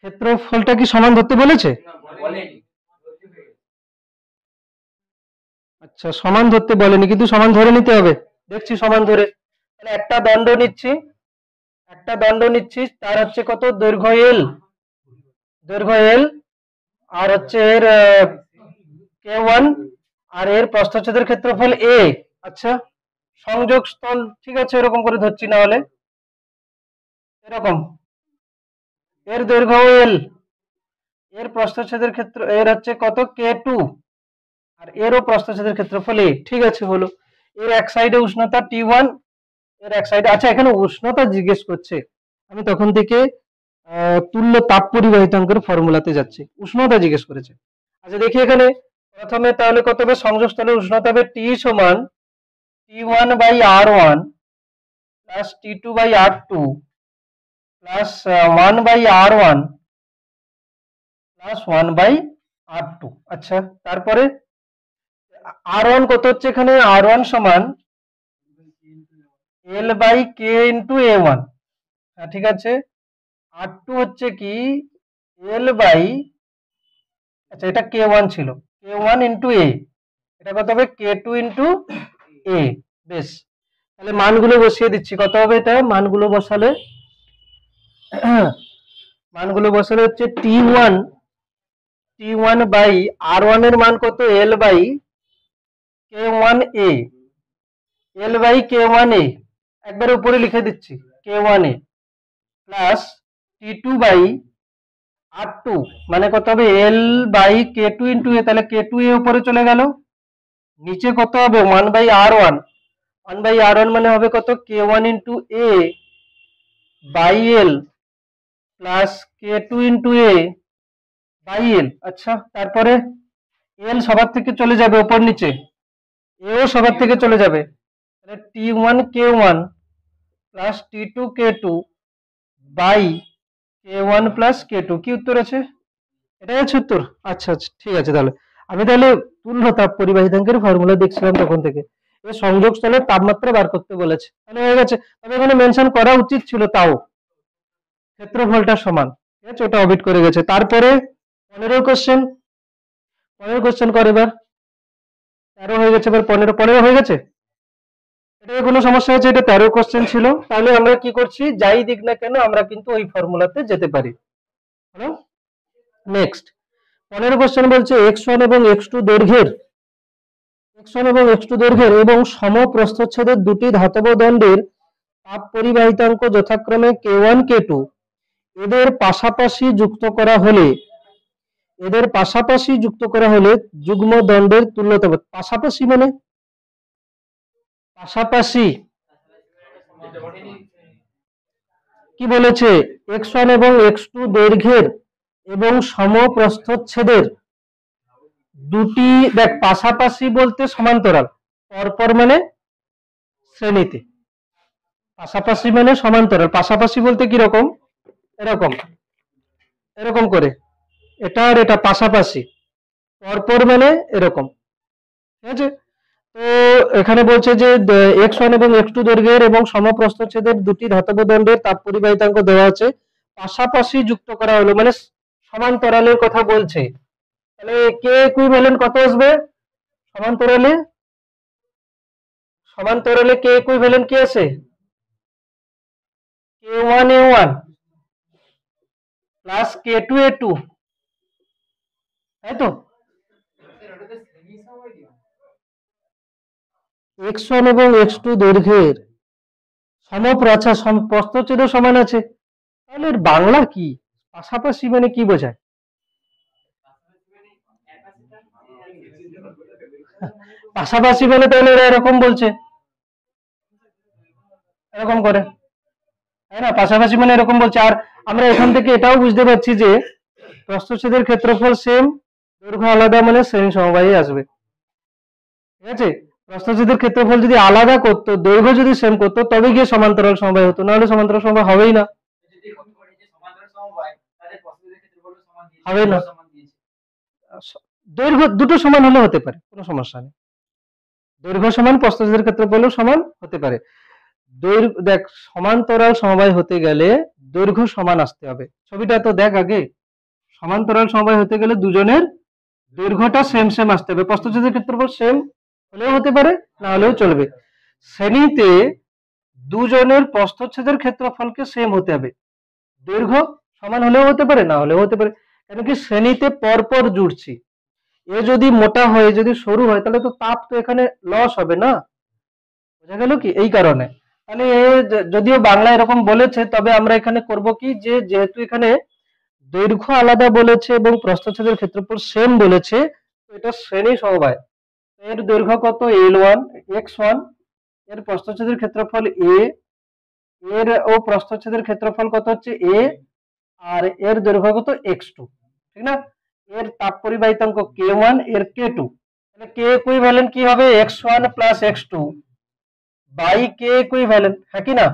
ক্ষেত্রফলটা কি সমান ধরতে বলেছে? আচ্ছা, সমান ধরতে বলেনি, কিন্তু সমান ধরে নিতে হবে। দেখছি সমান ধরে, তাহলে একটা দণ্ড নিচ্ছি, তার হচ্ছে কত? দৈর্ঘ্য L, আর হচ্ছে এর K1, আর এর প্রস্থচ্ছেদের ক্ষেত্রফল A। আচ্ছা, সংযোগ স্থল, ঠিক আছে, এরকম করে ধরছি, না হলে এরকম, এর দৈর্ঘ্য L, এর প্রস্থচ্ছেদের ক্ষেত্র এর হচ্ছে কত K2, আর এরও প্রস্থচ্ছেদের ক্ষেত্রফল A। ঠিক আছে, হলো। এর এক সাইডে উষ্ণতা T1, এর এক সাইডে, আচ্ছা এখানে উষ্ণতা জিজ্ঞেস করছে, আমি তখন থেকে তুল্য তাপ পরিবাহিতাঙ্কের ফর্মুলাতে যাচ্ছি, উষ্ণতা জিজ্ঞেস করেছে। আচ্ছা দেখি এখানে প্রথমে তাহলে কত হবে, সংযোগস্থলের উষ্ণতা হবে T সমান T1 by R1 plus T2 by R2 plus 1 by R1 plus 1 by R2। আচ্ছা তারপরে R1 কত হচ্ছে, এখানে R1 সমান L by K into A1। ঠিক আছে, R2 হচ্ছে কি L বাই, আচ্ছা এটা K1 ছিল, K1 ইন্টু A, এটা কত হবে K2 ইন্টু A। বেশ, তাহলে মানগুলো বসিয়ে দিচ্ছি, কত হবে এটা, মানগুলো বসালে হচ্ছে T1 বাই R1 এর মান কত, L by K1A, L by K1A, একবারে উপরে লিখে দিচ্ছি K1A plus T2 by R2 মানে কত হবে L by K2 into A, তাহলে K2A উপরে চলে গেল, নিচে কত হবে 1 বাই R1, 1 বাই R1 মানে হবে কত K1 into A by L plus K2 into A by L। আচ্ছা তারপরে L সবার থেকে চলে যাবে উপর নিচে, এও সবার থেকে চলে যাবে, তাহলে T1 K1 plus T2 K2 by K1 plus K2। কি উত্তর আছে, এটাই আছে উত্তর। আচ্ছা আচ্ছা ঠিক আছে, তাহলে আমি তাহলে তুল্য তাপ পরিবাহিতাঙ্কের ফর্মুলা দেখছিলাম তখন থেকে, এই সংযোগ স্থলের তাপমাত্রা বার করতে বলেছে, তাহলে হয়ে গেছে। তবে এখানে মেনশন করা উচিত ছিল, তাও ক্ষেত্রফলটা সমান, ঠিক আছে, ওটা অমিট করে গেছে। তারপরে 15 কোশ্চেন করে, এবার 13 হয়ে গেছে, এবার 15 হয়ে গেছে, এটা কোনো সমস্যা হচ্ছে, এটা 13 কোশ্চেন ছিল, তাহলে আমরা কি করছি, যাই দিক না কেন আমরা কিন্তু ওই ফর্মুলাতে যেতে পারি। হলো, নেক্সট 15 কোশ্চেন বলছে x1 এবং x2 দৈর্ঘ্যের এবং সমপ্রস্থচ্ছেদের দুটি ধাতব দণ্ডের তাপ পরিবাহিতাঙ্ক যথাক্রমে K1 K2 এদের পাশাপাশি যুক্ত করা হলে যুগ্ম দণ্ডের তুল্যতা, পাশাপাশি মানে পাশাপাশি কি বলেছে, x1 এবং x2 দৈর্ঘ্যের এবং সমপ্রস্থচ্ছেদের দুটি, দেখ পাশাপাশি বলতে সমান্তরাল, পরপর মানে শ্রেণীতে, পাশাপাশি মানে সমান্তরাল, পাশাপাশি বলতে কি রকম, এরকম করে, এটা আর এটা পাশাপাশি, পরপর মানে এরকম, ঠিক আছে। তো এখানে বলছে যে x1 এবং x2 দৈর্ঘ্যের এবং সমপ্রস্থচ্ছেদের দুটি ধাতব দণ্ডের তাপ পরিবাহিতাঙ্ক দেওয়া আছে, পাশাপাশি যুক্ত করা হলো মানে সমান্তরালের কথা বলছে, তাহলে কে ইকুইভ্যালেন্ট কত আসবে, সমান্তরালে কে ইকুইভ্যালেন্ট কি আছে, K1A1 প্লাস K2A2, তাই তো, x1 এবং x2 দৈর্ঘ্যের প্রস্থচ্ছেদ সমান আছে, তাহলে এর বাংলা কি, পাশাপাশি মানে কি বোঝায়, পাশাপাশি মানে তাহলে এরা এরকম বলছে, এরকম করে, তাই না, পাশাপাশি মানে এরকম বলছে। আর আমরা এখান থেকে এটাও বুঝতে পারছি যে প্রস্থচ্ছেদের ক্ষেত্রফল সেম, দৈর্ঘ্য আলাদা মানে শ্রেণী সমবায়ী আসবে, ঠিক আছে। প্রস্থচ্ছেদের ক্ষেত্রফল যদি আলাদা করতো, দৈর্ঘ্য যদি সেম করতো, তবে গিয়ে সমান্তরাল সমবায় হতো, নাহলে সমান্তরাল সমবায় হবেই না, হবে না। দৈর্ঘ্য দুটো সমান হলে হতে পারে, কোনো সমস্যা নেই, দৈর্ঘ্য সমান প্রস্থচ্ছেদের ক্ষেত্রফলও সমান হতে পারে। দেখ সমান্তরাল সমবায় হতে গেলে দৈর্ঘ্য সমান আসতে হবে, ছবিটা তো দেখ আগে, সমান্তরাল সমবায় হতে গেলে দুজনের দৈর্ঘ্যটা সেম আসতে হবে, প্রস্থচ্ছেদের ক্ষেত্রফল সেম হলেও হতে পারে, না হলেও চলবে। শ্রেণীতে দুজনের প্রস্থচ্ছেদের ক্ষেত্রফলকে সেম হতে হবে, দৈর্ঘ্য সমান হলেও হতে পারে, না হলেও হতে পারে, কেন কি শ্রেণীতে পরপর জুড়ছি, এ যদি মোটা হয় যদি সরু হয় তাহলে তো তাপ তো এখানে লস হবে না, বোঝা গেল কি, এই কারণে। তাহলে যদিও বাংলা এরকম বলেছে, তবে আমরা এখানে করব কি, যে যেহেতু এখানে দৈর্ঘ্য আলাদা বলেছে এবং প্রস্থচ্ছেদের ক্ষেত্রফল সেম বলেছে, তো এটা শ্রেণী সমবায়। এর দৈর্ঘ্য কত L1 x1, এর প্রস্থচ্ছেদের ক্ষেত্রফল a, এর ও প্রস্থচ্ছেদের ক্ষেত্রফল কত হচ্ছে a, আর এর দৈর্ঘ্য কত x2, ঠিক না? এর তাপ পরিবাহিতাঙ্ক k1, এর k2, তাহলে k ইকুইভ্যালেন্ট কি হবে x1 plus x2 by k equivalent, হ্যাঁ কি না?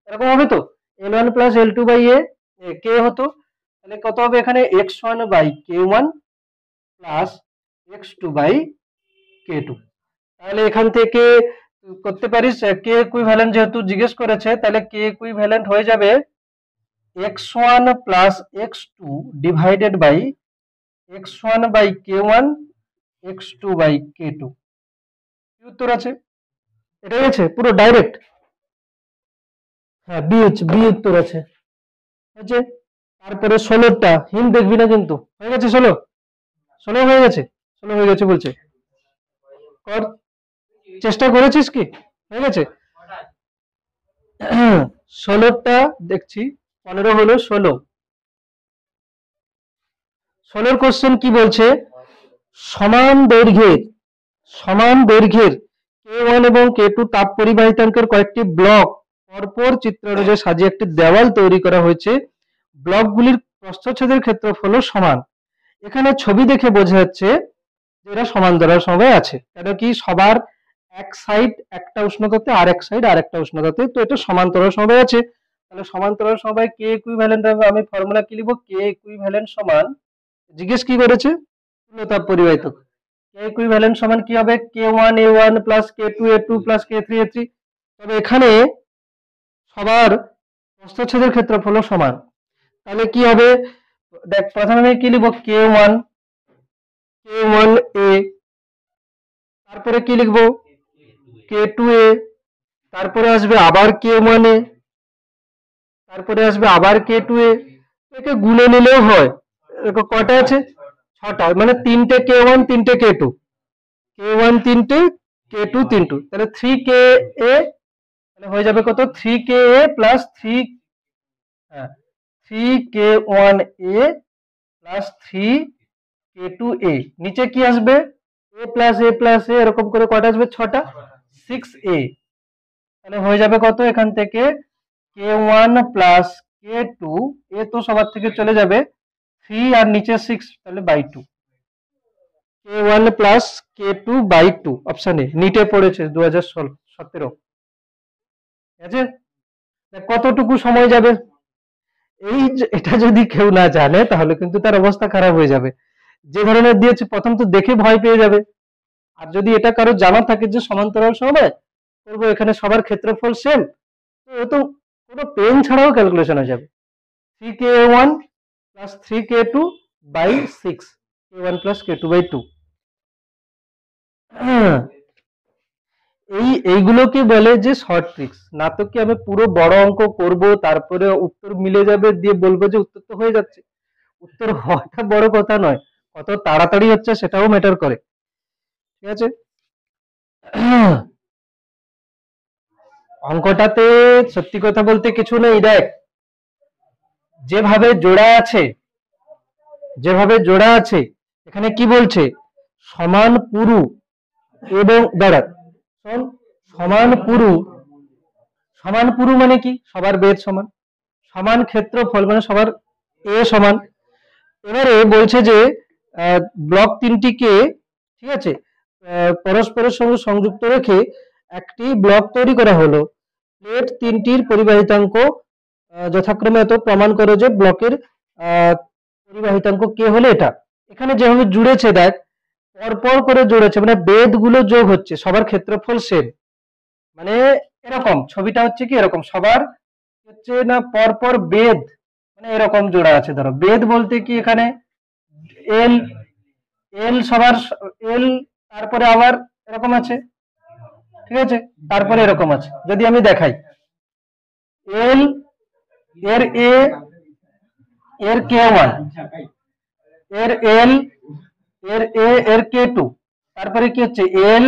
এরকম হবে তো, L1 plus L2 by a k হতো, তাহলে কত হবে এখানে x1 by k1 plus x2 by k2। তাহলে এখান থেকে করতে পারিস কে ইকুইভ্যালেন্ট, যেহেতু জিজ্ঞেস করেছে তাহলে কে ইকুইভ্যালেন্ট হয়ে যাবে x1 plus x2 divided by x1 by k1 x2 by k2। কি উত্তর আছে? এটাই আছে পুরো ডাইরেক্ট? হ্যাঁ, বি উত্তর আছে। হয়েছে। তারপরে 16টা হিন্ট দেখবি না কিন্তু, হয়ে গেছে 16 হয়ে গেছে, 16 হয়ে গেছে বলছে, কর, চেষ্টা করেছিস কি? হয়ে গেছে। 16টা দেখছি, 15 হলো 16 কোশ্চেন কি বলছে, সমান দৈর্ঘ্যের k1 এবং k2 তাপ পরিবাহিতাঙ্কের কয়েকটি ব্লক পরপর চিত্র অনুযায়ী সাজিয়ে একটি দেওয়াল তৈরি করা হয়েছে, ব্লকগুলির প্রস্থচ্ছেদের ক্ষেত্রফল সমান। এখানে ছবি দেখে বোঝা যাচ্ছে যে এরা সমান্তরাল সমবায় আছে, কেন কি সবার এক সাইড একটা উষ্ণতাতে আর এক সাইড আর একটা উষ্ণতাতে, তো এটা সমান্তরাল সমবায় আছে। তাহলে সমান্তরাল সমবায় কে ইকুইভ্যালেন্ট হবে, আমি ফর্মুলা কি লিখব, কে ইকুইভ্যালেন্ট সমান, জিজ্ঞেস কি করেছে, তাপ পরিবাহিত, কে ইকুইভ্যালেন্ট সমান কি হবে k1 a1 plus k2 a2 plus k3 a3। তবে এখানে সবার প্রস্থচ্ছেদের ক্ষেত্রফল সমান, তাহলে কি হবে, দেখ প্রথমে আমি কি লিখব k1 a, তারপরে কি লিখব k2 a, তারপরে আসবে আবার k1 a, তারপরে আসবে আবার k2 a, একে গুণে নিলেও হয়। দেখো কয়টা আছে, 6টা, মানে 3টে k1 3টে k2, k1 3টে k2 3টে, তাহলে 3ka, তাহলে হয়ে যাবে কত 3ka plus 3k1a plus 3k2a, নিচে কি আসবে a প্লাস a এরকম করে কয়টা আসবে 6টা, 6a, তাহলে হয়ে যাবে কত এখান থেকে k1 প্লাস k2, a তো সবার থেকে চলে যাবে 3 আর নিচে 6, তাহলে by 2, k1 plus k2 by 2, option A নিটে পড়েছে 2017। ঠিক আছে, কতটুকু সময় যাবে, এটা যদি কেউ না জানে তাহলে কিন্তু তার অবস্থা খারাপ হয়ে যাবে। যে ধরনের দিয়েছে প্রথম তো দেখে ভয় পেয়ে যাবে, আর যদি এটা কারো জানা থাকে যে সমান্তরাল সমবায় করবো, এখানে সবার ক্ষেত্রফল সেম, তো ও তো পুরো পেন ছাড়াও ক্যালকুলেশন হয়ে যাবে, 3k1 plus 3k2 by 6, k1 plus k2 by 2। এইগুলোকে বলে যে শর্ট ট্রিক্স, না তো কি আমি পুরো বড় অঙ্ক করব তারপরে উত্তর মিলে যাবে দিয়ে বলবো যে উত্তর তো হয়ে যাচ্ছে, উত্তর হওয়াটা বড় কথা নয়, কত তাড়াতাড়ি হচ্ছে সেটাও ম্যাটার করে। ঠিক আছে, অঙ্কটাতে সত্যি কথা বলতে কিছু নেই, দেখ যেভাবে জোড়া আছে এখানে কি বলছে, সমান পুরু এবং দাঁড়া শোন, সমান পুরু মানে কি, সবার বেদ সমান, সমান ক্ষেত্রফল মানে সবার এ সমান। এবারে বলছে যে ব্লক তিনটিকে, ঠিক আছে, পরস্পরের সঙ্গে সংযুক্ত রেখে একটি ব্লক তৈরি করা হলো, প্লেট তিনটির পরিবাহিতাঙ্ক যথাক্রমে এত, প্রমাণ করো যে ব্লকের পরিবাহিতাঙ্ক কে হলে এটা। এখানে যেভাবে জুড়েছে দেখ, পরপর করে জুড়েছে, মানে বেদ গুলো যোগ হচ্ছে, সবার ক্ষেত্রফল সেম, মানে এরকম ছবিটা হচ্ছে কি এরকম, সবার হচ্ছে না পরপর বেদ, মানে এরকম জোড়া আছে, ধরো বেদ বলতে কি এখানে এল, সবার এল, তারপরে আবার এরকম আছে, ঠিক আছে, তারপরে এরকম আছে, যদি আমি দেখাই এল, এর এ, এর k1, এর এল, এর এ, এর k2, তারপরে কি হচ্ছে এল,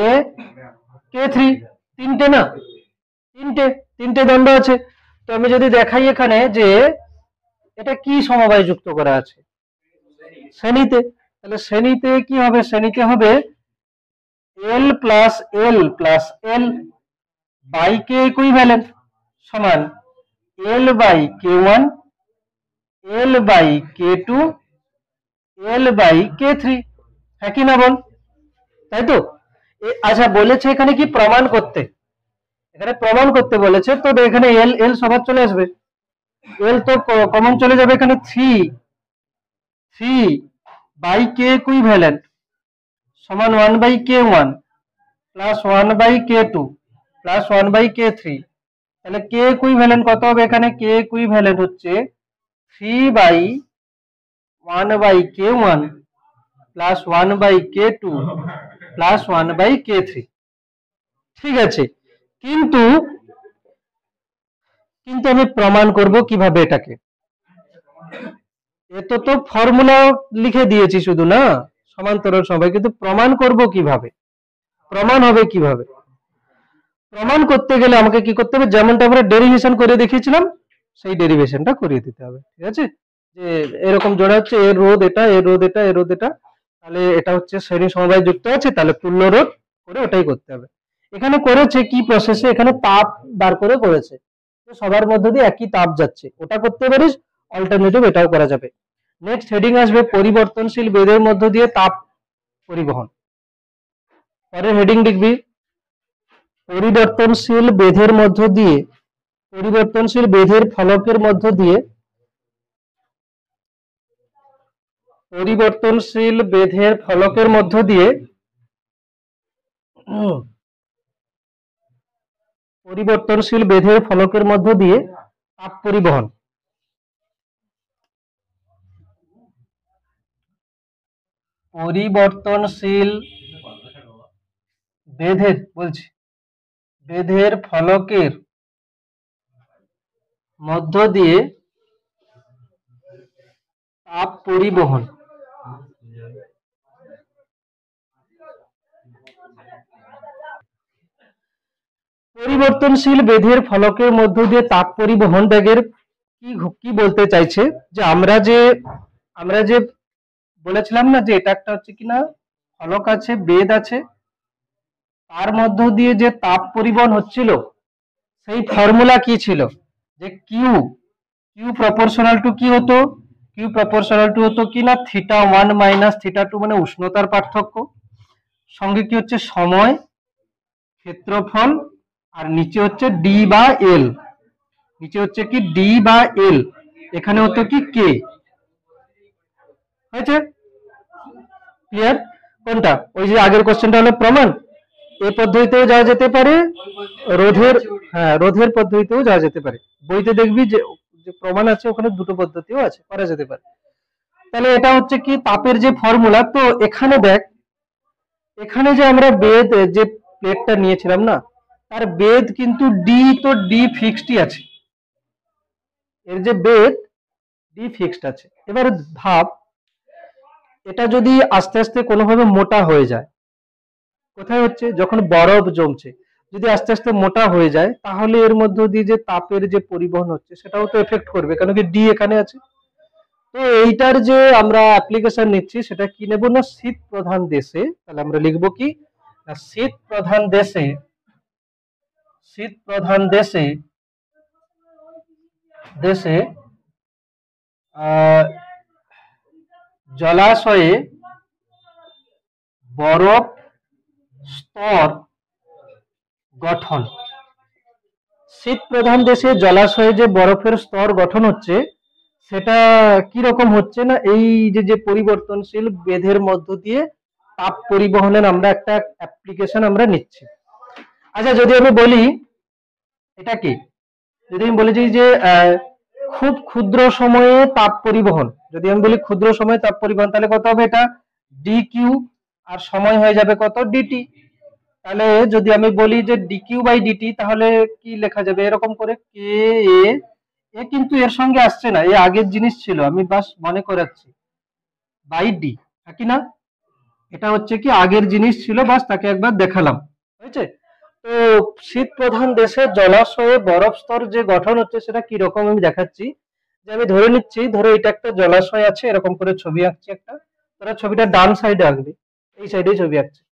এ, k3, তিনটে না, তিনটে দণ্ড আছে। তো আমি যদি দেখাই এখানে যে এটা কি সমবায় যুক্ত করা আছে? শ্রেণীতে। তাহলে শ্রেণীতে কি হবে? শ্রেণীতে হবে L plus L plus L by K equivalent সমান L by K one, L by K two, L by K three. হ্যাঁ কি না বল? তাই তো? আচ্ছা, বলেছে এখানে কি প্রমাণ করতে, এখানে প্রমাণ করতে বলেছে, তো এখানে এল এল সবার চলে আসবে, এল তো কমন চলে যাবে, এখানে থ্রি বাই কে ইকুইভ্যালেন্ট সমান 1/k1 plus 1/k2 plus 1/k3। তাহলে কে ইকুইভ্যালেন্ট কত হবে? এখানে কে ইকুইভ্যালেন্ট হচ্ছে 3/1/k1 plus 1/k2 plus 1/k3। ঠিক আছে, কিন্তু কিন্তু আমি প্রমাণ করব কিভাবে এটাকে? এত তো ফর্মুলা লিখে দিয়েছি শুধু না সমান্তরাল সমবায়, কিন্তু প্রমাণ করব কিভাবে? প্রমাণ হবে কিভাবে? প্রমাণ করতে গেলে আমাকে কি করতে হবে? যেমনটা আমরা ডেরিভেশন করে দেখিয়েছিলাম সেই ডেরিভেশনটা করিয়ে দিতে হবে। ঠিক আছে, যে এরকম জোড়া হচ্ছে এর রোধ এটা, এর রোধ এটা, এর রোধ এটা, তাহলে এটা হচ্ছে শ্রেণী সমবায় যুক্ত আছে, তাহলে তুল্য রোধ করে ওটাই করতে হবে। এখানে করেছে কি প্রসেসে? এখানে তাপ বার করে করেছে, সবার মধ্যে দিয়ে একই তাপ যাচ্ছে, ওটা করতে পারিস, অল্টারনেটিভ এটাও করা যাবে। নেক্সট হেডিং আসবে পরিবর্তনশীল বেধের মধ্য দিয়ে তাপ পরিবহন। পরের হেডিং লিখবি পরিবর্তনশীল বেধের মধ্য দিয়ে, পরিবর্তনশীল বেধের ফলকের মধ্য দিয়ে, পরিবর্তনশীল বেধের ফলকের মধ্য দিয়ে পরিবর্তনশীল বেধের ফলকের মধ্য দিয়ে তাপ পরিবহন। পরিবর্তনশীল বেধের বলছি বেধের ফলকের মধ্য দিয়ে তাপ পরিবহন। পরিবর্তনশীল বেধের ফলকের মধ্য দিয়ে তাপ পরিবহন ব্যাগের কি বলতে চাইছে? যে আমরা যে বলেছিলাম না যে এটা একটা হচ্ছে কিনা ফলক আছে, বেধ আছে, তার মধ্য দিয়ে যে তাপ পরিবহন হচ্ছিল, সেই ফর্মুলা কি ছিল? যে কিউ প্রপোর্শনাল টু কি হতো? কিউ প্রপোর্শনাল টু হতো কি না θ1 মাইনাস θ2, মানে উষ্ণতার পার্থক্য, সঙ্গে কি হচ্ছে সময়, ক্ষেত্রফল, আর নিচে হচ্ছে ডি বা এল, নিচে হচ্ছে কি ডি বা এল, এখানে হতো কি কে। হয়েছে? ক্লিয়ার? কোনটা? ওই যে আগের কোশ্চেনটা হলো প্রমাণ, এই পদ্ধতিতেও যাওয়া যেতে পারে, রোধের, হ্যাঁ রোধের পদ্ধতিতেও যাওয়া যেতে পারে। বইতে দেখবি যে যে প্রমাণ আছে ওখানে দুটো পদ্ধতিও আছে, করা যেতে পারে। তাহলে এটা হচ্ছে কি তাপের যে ফর্মুলা। তো এখানে দেখ, এখানে যে আমরা বেধ যে প্লেটটা নিয়েছিলাম না, তার বেধ কিন্তু ডি, তো ডি ফিক্সডই আছে, এর যে বেধ ডি ফিক্সড আছে। এবার ভাব, এটা যদি আস্তে আস্তে কোনোভাবে মোটা হয়ে যায়, কোথায় হচ্ছে? যখন বরফ জমছে, যদি আস্তে আস্তে মোটা হয়ে যায়, তাহলে এর মধ্য দিয়ে যে তাপের যে পরিবহন হচ্ছে সেটাও তো এফেক্ট করবে, কারণ কি ডি এখানে আছে। তো এইটার যে আমরা অ্যাপ্লিকেশন নিচ্ছি সেটা কি নেব না, শীত প্রধান দেশে। তাহলে আমরা লিখবো কি না, শীত প্রধান দেশে, শীত প্রধান দেশে দেশে জলাশয়ে বরফ স্তর গঠন। শীত প্রধান দেশে জলাশয়ে যে বরফের স্তর গঠন হচ্ছে, সেটা কি রকম হচ্ছে না, এই যে পরিবর্তনশীল বেধের মধ্য দিয়ে তাপ পরিবহনের আমরা একটা অ্যাপ্লিকেশন আমরা নিচ্ছি। আচ্ছা, যদি আমি বলি এটা কি, যদি আমি বলি যে খুব ক্ষুদ্র সময়ে তাপ পরিবহন, যদি আমি বলি ক্ষুদ্র সময়ে তাপ পরিবহন, তাহলে কত হবে? এটা ডি কিউ, আর সময় হয়ে যাবে কত? ডিটি। তাহলে যদি আমি বলি যে ডিকিউ বাই ডিটি, তাহলে কি লেখা যাবে? এরকম করে কে এ কিন্তু এর সঙ্গে আসছে না, এ আগের জিনিস ছিল, আমি বাস মনে করাচ্ছি, বাই ডি, কি না? এটা হচ্ছে কি আগের জিনিস ছিল, বাস তাকে একবার দেখালাম। হয়েছে? তো শীত প্রধান দেশে জলাশয়ে বরফ স্তর যে গঠন হচ্ছে সেটা কি রকম আমি দেখাচ্ছি। যে আমি ধরে নিচ্ছি, ধরো এটা একটা জলাশয় আছে, এরকম করে ছবি আঁকছি একটা, তোরা ছবিটা ডান সাইডে আঁকবি, এই সাইডে ছবি আঁকছি,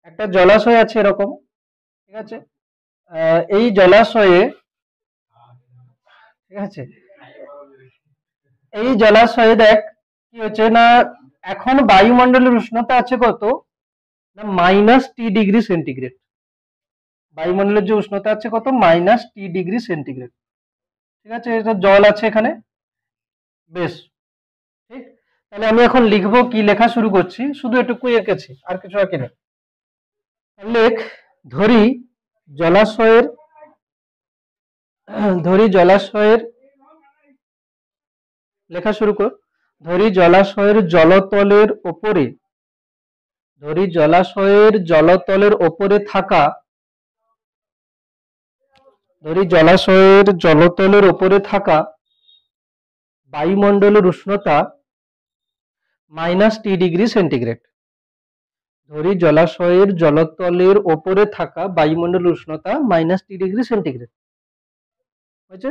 একটা জলাশয় আছে এরকম, ঠিক আছে। এই জলাশয়ে, ঠিক আছে, এই জলাশয়ে দেখ কি হচ্ছে না, এখন বায়ুমণ্ডলের উষ্ণতা আছে কত না -T°C। বায়ুমণ্ডলের যে উষ্ণতা আছে কত, -T°C। ঠিক আছে, এটা জল আছে এখানে, বেশ, ঠিক। তাহলে আমি এখন লিখবো, কি লেখা শুরু করছি, শুধু এটুকুই এঁকেছি, আর কিছু আঁকিনি। লেখ, ধরি জলাশয়ের, ধরি জলাশয়ের, লেখা শুরু কর। ধরি জলাশয়ের জলতলের ওপরে, ধরি জলাশয়ের জলতলের ওপরে থাকা, ধরি জলাশয়ের জলতলের ওপরে থাকা বায়ুমণ্ডলের উষ্ণতা -T°C। ধরি জলাশয়ের জলতলের ওপরে থাকা বায়ুমণ্ডলের উষ্ণতা -T°C। হয়েছে?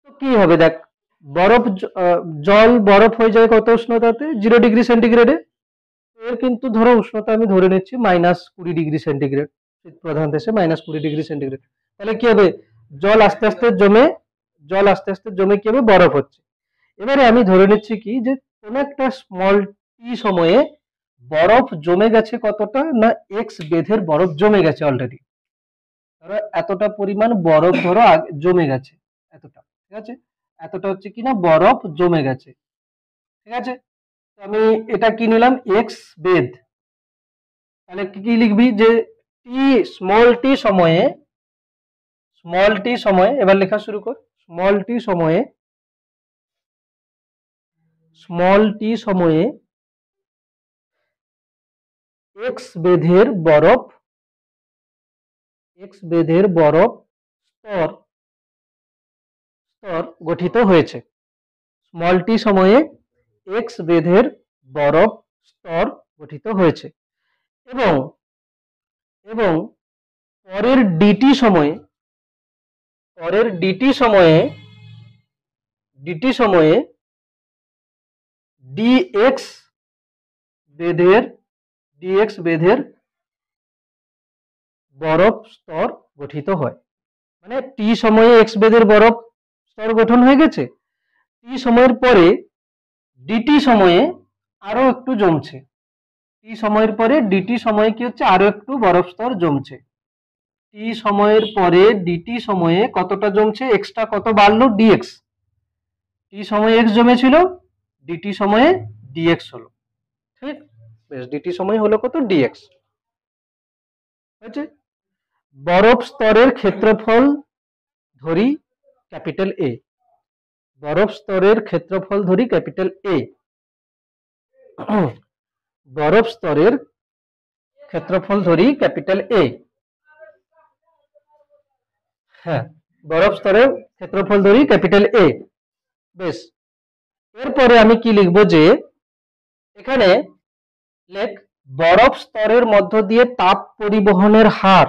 তো কি হবে দেখ, বরফ, জল বরফ হয়ে যায় কত উষ্ণতাতে, 0°C। এর কিন্তু ধরো উষ্ণতা আমি ধরে নিচ্ছি -20°C, প্রধান দেশে -20°C। তাহলে কি হবে, জল আস্তে আস্তে জমে, জল আস্তে আস্তে জমে কি হবে, বরফ হচ্ছে। এবারে আমি ধরে নিচ্ছি কি, যে কোন একটা স্মল টি সময়ে বরফ জমে গেছে কতটা না, এক্স বেধের বরফ জমে গেছে অলরেডি, ধরো এতটা পরিমাণ বরফ ধরো জমে গেছে, এতটা, ঠিক আছে, এতটা হচ্ছে কিনা বরফ জমে গেছে, ঠিক আছে। তো আমি এটা কি নিলাম, এক্স বেধ। তাহলে কি লিখবি, যে টি, স্মল টি সময়ে, স্মল টি সময়ে, এবার লেখা শুরু কর, স্মল টি সময়ে, স্মল টি সময়ে এক্স বেধের বরফ, এক্স বেধের বরফ স্তর, স্তর গঠিত হয়েছে। স্মল টি সময়ে এক্স বেধের বরফ স্তর গঠিত হয়েছে, এবং এবং পরের ডিটি সময়ে, পরের ডিটি সময়ে, ডিটি সময়ে ডিএক্স বেধের, ডিএক্স বেধের বরফ স্তর গঠিত হয়। মানে টি সময়ে এক্স বেধের বরফ স্তর গঠন হয়ে গেছে, টি সময়ের পরে ডিটি সময়ে আরো একটু জমছে, টি সময়ের পরে ডিটি সময়ে কি হচ্ছে, আরো একটু বরফ স্তর জমছে। টি সময়ের পরে ডিটি সময়ে কতটা জমছে, এক্সটা কত বাড়লো, ডিএক্স। টি সময়ে এক্স জমেছিল, ডিটি সময়ে ডিএক্স হলো, ঠিক, বেশ, ডিটি সময় হলো কত, ডিএক্স। হয়েছে। বরফ স্তরের ক্ষেত্রফল ধরি ক্যাপিটাল এ, বরফ স্তরের ক্ষেত্রফল ধরি ক্যাপিটাল এ, বরফ স্তরের ক্ষেত্রফল ধরি ক্যাপিটাল এ, হ্যাঁ, বরফ স্তরের ক্ষেত্রফল ধরি ক্যাপিটাল এ, বেশ। এরপরে আমি কি লিখবো, যে এখানে লেখ, বরফ স্তরের মধ্য দিয়ে তাপ পরিবহনের হার,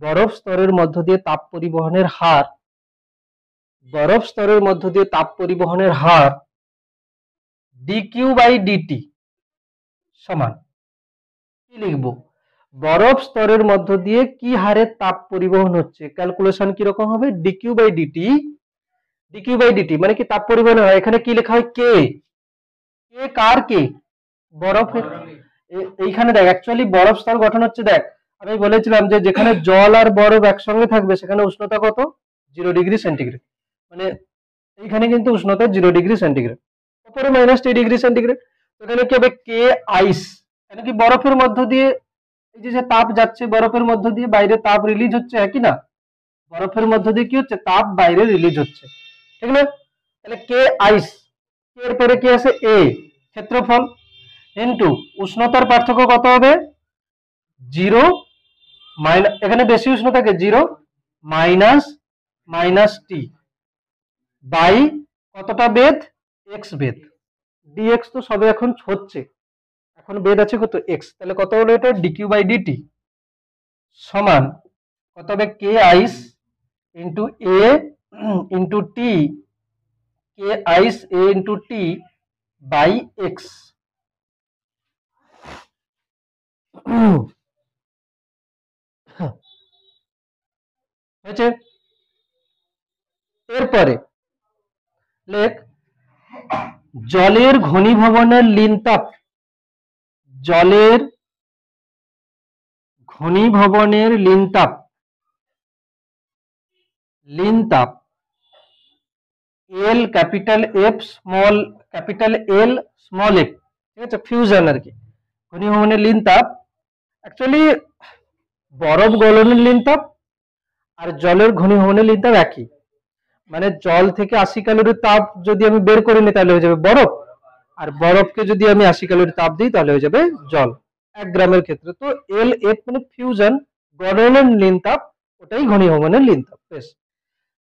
বরফ স্তরের মধ্য দিয়ে তাপ পরিবহনের হার, বরফ স্তরের মধ্য দিয়ে তাপ পরিবহনের হার dQ/dt সমান, কি লিখবো, বরফ স্তরের মধ্য দিয়ে কি হারে তাপ পরিবহন হচ্ছে, ক্যালকুলেশন কি রকম হবে, dQ/dt, dQ/dt মানে কি তাপ পরিবহন হয়, এখানে কি লেখা হয়, কে, কে কার কে, বরফের। এইখানে দেখ, অ্যাকচুয়ালি বরফ স্তর গঠন হচ্ছে, দেখ আমি বলেছিলাম যে যেখানে জল আর বরফ একসঙ্গে থাকবে সেখানে উষ্ণতা কত, 0°C, মানে এইখানে কিন্তু উষ্ণতা 0°C, উপরে -T°C। এখানে কি হবে, কে আইস, এখানে কি বরফের মধ্য দিয়ে এই যে তাপ যাচ্ছে, বরফের মধ্য দিয়ে বাইরে তাপ রিলিজ হচ্ছে, একই না, বরফের মধ্য দিয়ে কি হচ্ছে, তাপ বাইরে রিলিজ হচ্ছে, ঠিক না। তাহলে কে আইস, এর পরে কি আছে, এ ক্ষেত্রফল, ইনটু উষ্ণতার পার্থক্য কত হবে, 0 মাইনাস, এখানে বেশি উষ্ণতাকে 0 মাইনাস টি বাই কতটা বেধ, এক্স বেধ, ডিএক্স তো সবে এখন হচ্ছে, এখন বেধ আছে কত, এক্স, তাহলে কত হলো এটা, dQ/dt সমান কত হবে, K ice into A into T, K ice A into T by X. হয়েছে? এরপরে লেখ জলের ঘনীভবনের লিনতাপ, জলের ঘনীভবনের লিনতাপ, লিনতাপ L capital F small capital L small F, ঠিক আছে, ফিউশন আর কি। ঘনীভবনের লিনতাপ অ্যাকচুয়ালি বরফ গলনের লিনতাপ আর জলের ঘনীভবনের লিনতাপ একই, মানে জল থেকে 80 ক্যালোরির তাপ যদি আমি বের করে নিই তাহলে হয়ে যাবে বরফ, আর বরফকে যদি আমি 80 ক্যালোরির তাপ দিই তাহলে হয়ে যাবে জল 1 গ্রামের ক্ষেত্রে। তো এল এফ মানে ফিউশন, গলনের লিনতাপ, ওটাই ঘনীভবনের লিনতাপ। বেশ,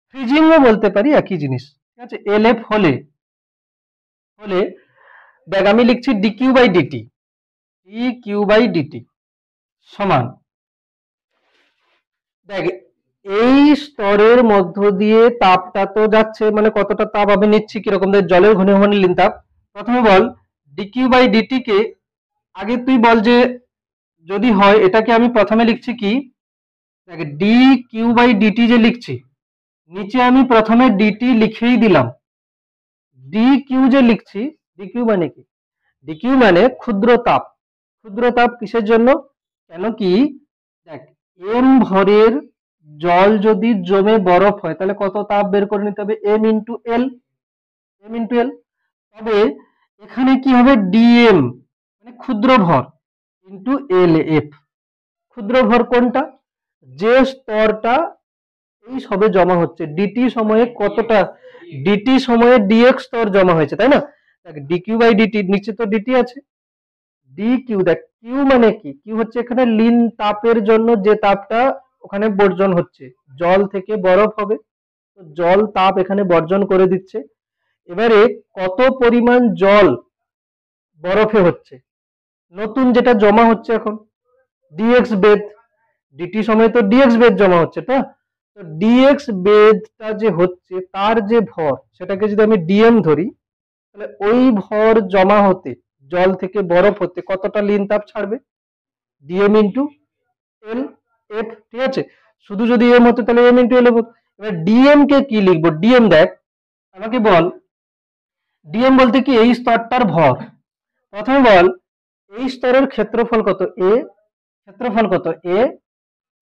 ফ্রিজিংও বলতে পারি, একই জিনিস, ঠিক আছে। এল এফ হলে হলে দেখ আমি লিখছি D Q by DT, D Q by DT সমান, দেখ এই স্তরের মধ্য দিয়ে তাপটা তো যাচ্ছে, মানে কতটা তাপ আমি নিচ্ছি কিরকম, জলের ঘনীভবনের লিনতাপ। প্রথমে বল ডিকিউ বাই ডিটি কে, আগে তুই বল যে যদি হয় এটাকে আমি প্রথমে লিখছি কি, দেখ ডি কিউ বাই ডিটি যে লিখছি, নিচে আমি প্রথমে ডিটি লিখেই দিলাম, ডি কিউ যে লিখছি, ডি কিউ মানে কি, ডি কিউ মানে ক্ষুদ্র তাপ। ক্ষুদ্র তাপ কিসের জন্য, কেন কি দেখ এম ভরের জল যদি জমে বরফ হয় তাহলে কত তাপ বের করে নিতে হবে, M into L, M into L. তবে এখানে কি হবে, ডিএম মানে ক্ষুদ্র ভর ইন্টু এল এফ। ক্ষুদ্র ভর কোনটা, যে স্তরটা এই সবে জমা হচ্ছে, ডিটি সময়ে কতটা, ডিটি সময়ে ডিএক্স স্তর জমা হয়েছে, তাই না। দেখ ডিকিউ বাই ডিটি, নিচে তো ডিটি আছে, ডি কিউ, দেখ কিউ মানে কি, কিউ হচ্ছে এখানে লিন তাপের জন্য যে তাপটা ওখানে বর্জন হচ্ছে, জল থেকে বরফ হবে, তো জল তাপ এখানে বর্জন করে দিচ্ছে। এবারে কত পরিমাণ জল বরফে হচ্ছে, নতুন যেটা জমা হচ্ছে এখন, ডিএক্স বেদ, ডিটি সময় তো ডিএক্স বেদ জমা হচ্ছে, তো ডিএক্স বেদটা যে হচ্ছে তার যে ভর, সেটাকে যদি আমি ডিএম ধরি, তাহলে ওই ভর জমা হতে, জল থেকে বরফ হতে কতটা লিন তাপ ছাড়বে, ডিএম ইন্টু এল এফ, ঠিক আছে। শুধু যদি এম হতো তাহলে এম ইন্টু এল এফ। এবার ডিএম কে কি লিখবো, ডিএম দেখ আমাকে বল, ডিএম বলতে কি এই স্তরটার ভর। প্রথমে বল এই স্তরের ক্ষেত্রফল কত, এ, ক্ষেত্রফল কত এ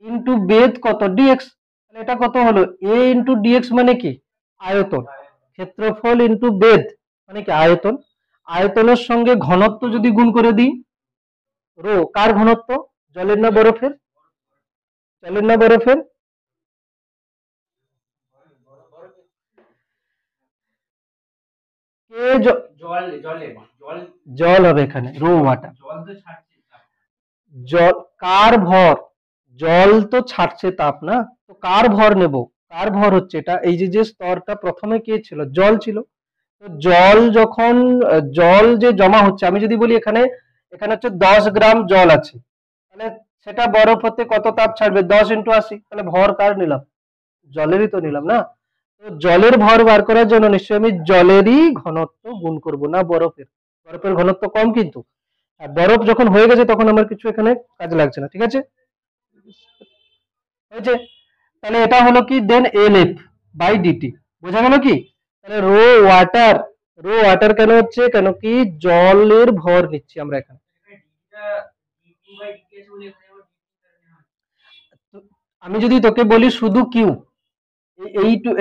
ইন্টু বেদ কত ডিএক্স, তাহলে এটা কত হলো, এ ইন্টু ডিএক্স মানে কি আয়তন, ক্ষেত্রফল ইন্টু বেদ মানে কি আয়তন। আয়তনের সঙ্গে ঘনত্ব যদি গুণ করে দিই, রো কার ঘনত্ব, জলের না বরফের, জলের না বরফের, কে জল হবে এখানে, রো ওয়াটার, জল কার ভর, জল তো ছাড়ছে তাপ না, তো কার ভর নেব, কার ভর হচ্ছে এটা, এই যে যে স্তরটা প্রথমে কে ছিল, জল ছিল, তো জল যখন জল যে জমা হচ্ছে, আমি যদি বলি এখানে এখানে হচ্ছে 10 গ্রাম জল আছে, তাহলে সেটা বরফ হতে কত তাপ ছাড়বে, 10 × 80, তাহলে ভর কার নিলাম, জলেরই তো নিলাম না। তো জলের ভর বার করার জন্য নিশ্চয়ই আমি জলেরই ঘনত্ব গুণ করব, না বরফের, বরফের ঘনত্ব কম কিন্তু, আর বরফ যখন হয়ে গেছে তখন আমার কিছু এখানে কাজে লাগছে না, ঠিক আছে। হয়েছে, তাহলে এটা হলো কি দেন এল এফ বাই ডিটি, বোঝা গেল কি, তাহলে রো ওয়াটার, রো ওয়াটার কেন হচ্ছে, কেন কি জলের ভর নিচ্ছি আমরা এখানে। তো আমি যদি তোকে বলি শুধু কিউ,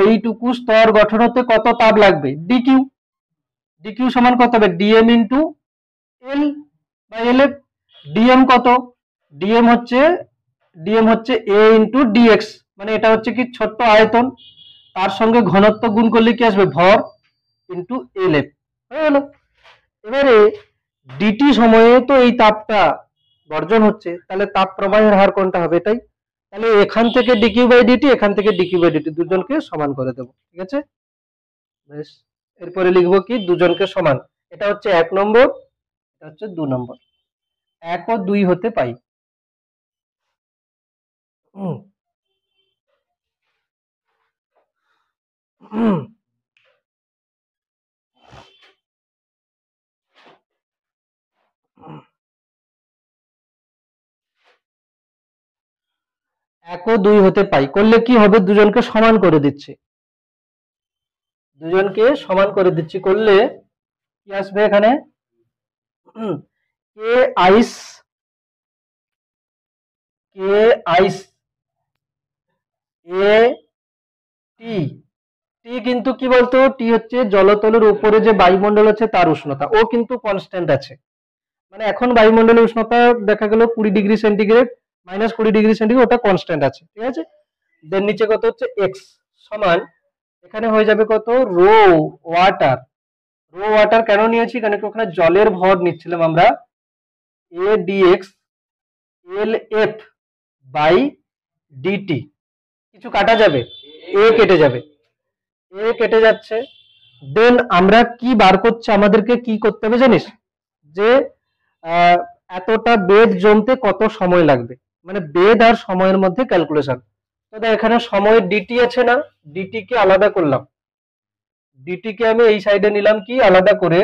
এইটুকু স্তর গঠন হতে কত তাপ লাগবে, ডিকিউ, ডিকিউ সমান কত হবে, DM into L by L F. DM কত, ডিএম হচ্ছে, ডিএম হচ্ছে এ ইন্টু ডিএক্স, মানে এটা হচ্ছে কি ছোট্ট আয়তন, তার সঙ্গে ঘনত্ব গুণ করলে কি আসবে, ভর ইন্টু এল এফ, হয়ে গেল। এবারে ডিটি সময়ে তো এই তাপটা বর্জন হচ্ছে, তাহলে তাপ প্রবাহের হার কোনটা হবে, এটাই, তাহলে এখান থেকে ডিকিউ বাই ডিটি, এখান থেকে ডিকিউ বাই ডিটি, দুজনকে সমান করে দেবো, ঠিক আছে। বেশ, এরপরে লিখবো কি দুজনকে সমান, এটা হচ্ছে 1 নম্বর, এটা হচ্ছে 2 নম্বর, 1 ও 2 হতে পাই। 1 ও 2 হতে পাই করলে কি হবে, দুজনকে সমান করে দিচ্ছি, দুজনকে সমান করে দিচ্ছি করলে কি আসবে এখানে, কে আইস, কে আইস এ টি, টি কিন্তু কি বলতো, টি হচ্ছে জলতলের উপরে যে বায়ুমণ্ডল আছে তার উষ্ণতা, ও কিন্তু কনস্ট্যান্ট আছে, মানে এখন বায়ুমণ্ডলের উষ্ণতা দেখা গেল 20 ডিগ্রি সেন্টিগ্রেড, -20 ডিগ্রি সেন্টিগ্রেড, ওটা কনস্ট্যান্ট আছে, ঠিক আছে। দেন নিচে কত হচ্ছে এক্স সমান, এখানে হয়ে যাবে কত রো ওয়াটার, রো ওয়াটার কেন নিয়েছি, কারণ কি ওখানে জলের ভর নিচ্ছিলাম আমরা, A D X L F by D T, কিছু কাটা যাবে, এ কেটে যাবে, এ কেটে যাচ্ছে। দেন আমরা কি বার করছে, আমাদেরকে কি করতে হবে জানিস, যে আহ, এতটা বেদ জমতে কত সময় লাগবে, মানে বেদ আর সময়ের মধ্যে ক্যালকুলেশন। তো দেখ এখানে সময় ডিটি আছে না, ডিটি কে আলাদা করলাম, ডিটি কে আমি এই সাইডে নিলাম কি আলাদা করে,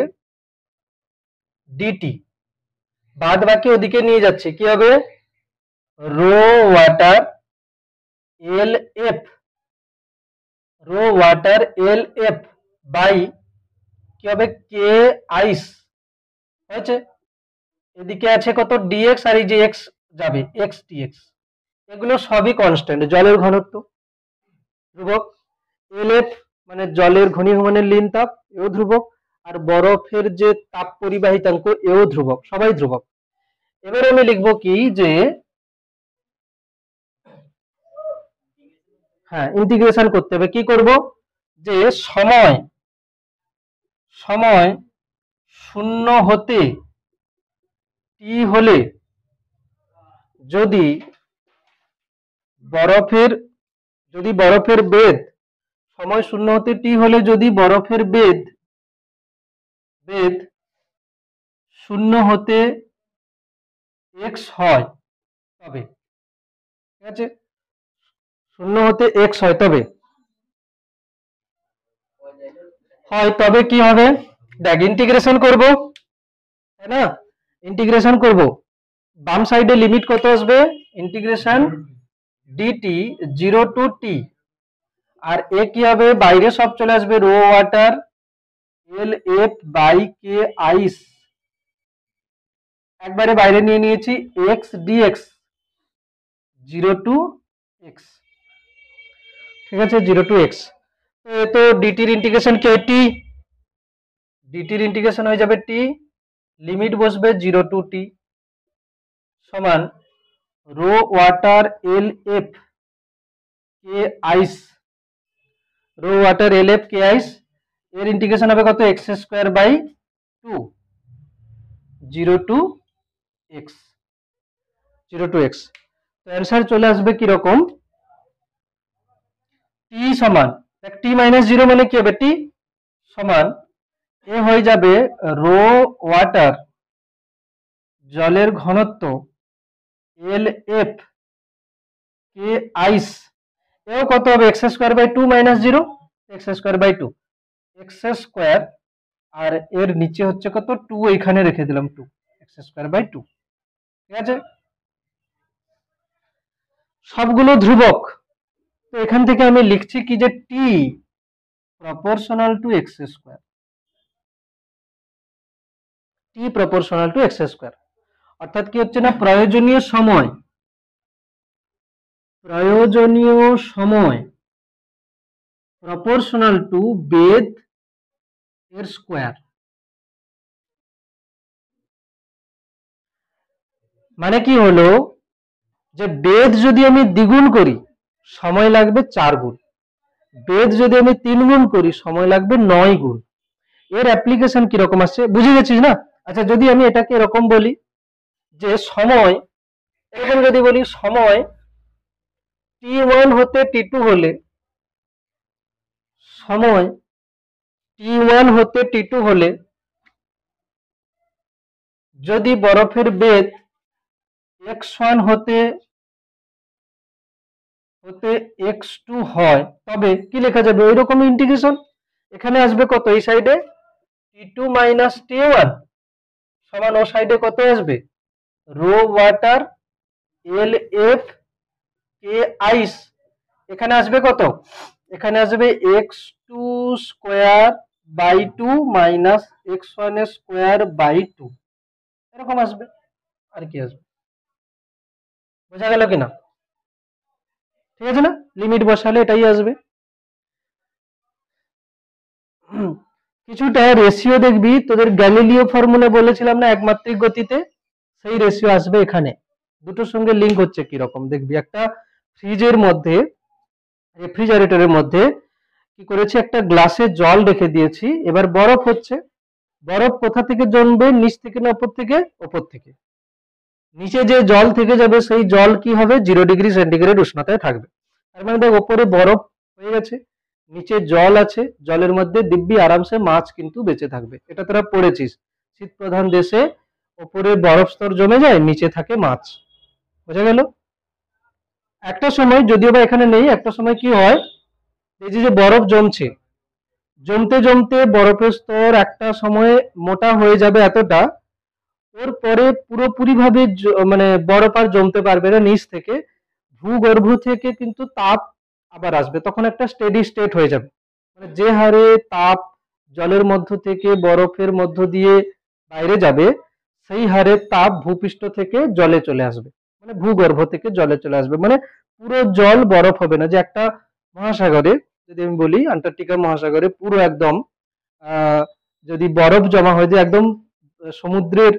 ডিটি বাদ বাকি ওদিকে নিয়ে যাচ্ছি, কি হবে rho water L F, rho water L F by কি হবে কে আইস, হয়েছে। এদিকে আছে কত ডিএক্স, আর এই যে এক্স যাবে এক্স ডিএক্স, এগুলো সবই কনস্ট্যান্ট, জলের ঘনত্ব ধ্রুবক, এল এফ মানে জলের ঘনীভবনের লীন তাপ এও ধ্রুবক, আর বরফের যে তাপ পরিবাহিতাঙ্ক এও ধ্রুবক, সবাই ধ্রুবক। এবার আমি লিখবো কি যে, হ্যাঁ ইন্টিগ্রেশন করতে হবে, কি করব, যে সময়, সময় 0 হতে টি হলে যদি বরফের, যদি বরফের বেদ, সময় 0 হতে টি হলে যদি বরফের বেদ, বেদ 0 হতে এক্স হয় তবে, ঠিক আছে, 0 হতে এক্স হয় তবে, হয় তবে কি হবে, দেখ ইন্টিগ্রেশন করব, তাই না, ইন্টিগ্রেশন করব, বাম সাইডে লিমিট কত আসবে, ইন্টিগ্রেশন ডিটি 0 টু টি, আর এ কি হবে বাইরে সব চলে আসবে, rho water L F by K ice, একবারে বাইরে নিয়ে নিয়েছি এক্স ডিএক্স 0 টু এক্স, ঠিক আছে 0 টু এক্স। তো ডিটির ইন্টিগ্রেশন কি হয় টি, ডিটির ইন্টিগ্রেশন হয়ে যাবে টি, লিমিট বসবে 0 টু টি সমান rho water L F K ice, rho water L F K ice, এর ইন্টিগ্রেশন হবে কত X square by 2, 0 to X, 0 to X. তো অ্যান্সার চলে আসবে কিরকম, টি সমান, টি মাইনাস 0 মানে কি হবে, টি সমান এ হয়ে যাবে রো ওয়াটার জলের ঘনত্ব এল এফ কে আইস, এও কত হবে X square by 2 minus 0, X square by 2, X square, আর এর নিচে হচ্ছে কত 2, এখানে রেখে দিলাম 2, এক্স স্কোয়ার বাই 2, ঠিক আছে, সবগুলো ধ্রুবক। তো এখান থেকে আমি লিখছি কি যে T proportional to X square, T proportional to X square, অর্থাৎ কি হচ্ছে না, প্রয়োজনীয় সময়, প্রয়োজনীয় সময় প্রপোর্শনাল টু বেদ এর স্কোয়ার, মানে কি হলো, যে বেদ যদি আমি দ্বিগুণ করি সময় লাগবে 4 গুণ, বেদ যদি আমি 3 গুণ করি সময় লাগবে 9 গুণ। এর অ্যাপ্লিকেশন কিরকম আসছে বুঝে গেছিস না। আচ্ছা যদি আমি এটাকে এরকম বলি যে সময়, এরকম যদি বলি সময় t1 হতে t2 হলে, সময় t1 হতে t2 হলে যদি বরফের বেদ x1 হতে হতে x2 হয়, তবে কি লেখা যাবে? ওই রকম ইন্টিগ্রেশন। এখানে আসবে কত? এই সাইডে t2 মাইনাস t1 সমান ও সাইডে কত আসবে? Rho water L F K ice. এখানে আসবে কত? এখানে আসবে x2 square by 2 minus x1 square by 2, এরকম আসবে। আর কি আসবে? বোঝা গেল কিনা? ঠিক আছে না? লিমিট বসালে এটাই আসবে। কিছুটা রেশিও দেখবি, তোদের গ্যালিলিও ফর্মুলা বলেছিলাম না একমাত্রিক গতিতে, সেই রেশিও আসবে এখানে। দুটোর সঙ্গে লিঙ্ক হচ্ছে কি রকম দেখবি। একটা ফ্রিজের মধ্যে, রেফ্রিজারেটরের মধ্যে কি করেছি, একটা গ্লাসে জল রেখে দিয়েছি, এবার বরফ হচ্ছে। বরফ কোথা থেকে জমবে? নিচ থেকে না উপর থেকে? উপর থেকে। নিচে যে জল থেকে যাবে সেই জল কি হবে? 0°C উষ্ণতায় থাকবে। তার মানে দেখ, উপরে বরফ হয়ে গেছে, নিচে জল আছে, জলের মধ্যে দিব্যি আরামসে মাছ কিন্তু বেঁচে থাকবে। এটা তোরা পড়েছিস, শীত প্রধান দেশে উপরে বরফ স্তর জমে যায়, নিচে থাকে মাছ। বোঝা গেল? একটা সময়, যদিও বা এখানে নেই, একটা সময় কি হয়, এই যে বরফ জমছে, জমতে জমতে বরফের স্তর একটা সময়ে মোটা হয়ে যাবে এতটা, ওর পরে পুরোপুরি ভাবে মানে বরফ আর জমতে পারবে না নিচ থেকে, ভূগর্ভ থেকে কিন্তু তাপ আবার আসবে, তখন একটা স্টেডি স্টেট হয়ে যাবে। মানে যে হারে তাপ জলের মধ্য থেকে বরফের মধ্য দিয়ে বাইরে যাবে, সেই হারে তাপ ভূপৃষ্ঠ থেকে জলে চলে আসবে, মানে ভূগর্ভ থেকে জলে চলে আসবে। মানে পুরো জল বরফ হবে না। যে একটা মহাসাগরে, যদি আমি বলি আন্টার্কটিকা মহাসাগরে পুরো একদম যদি বরফ জমা হয়, যে একদম সমুদ্রের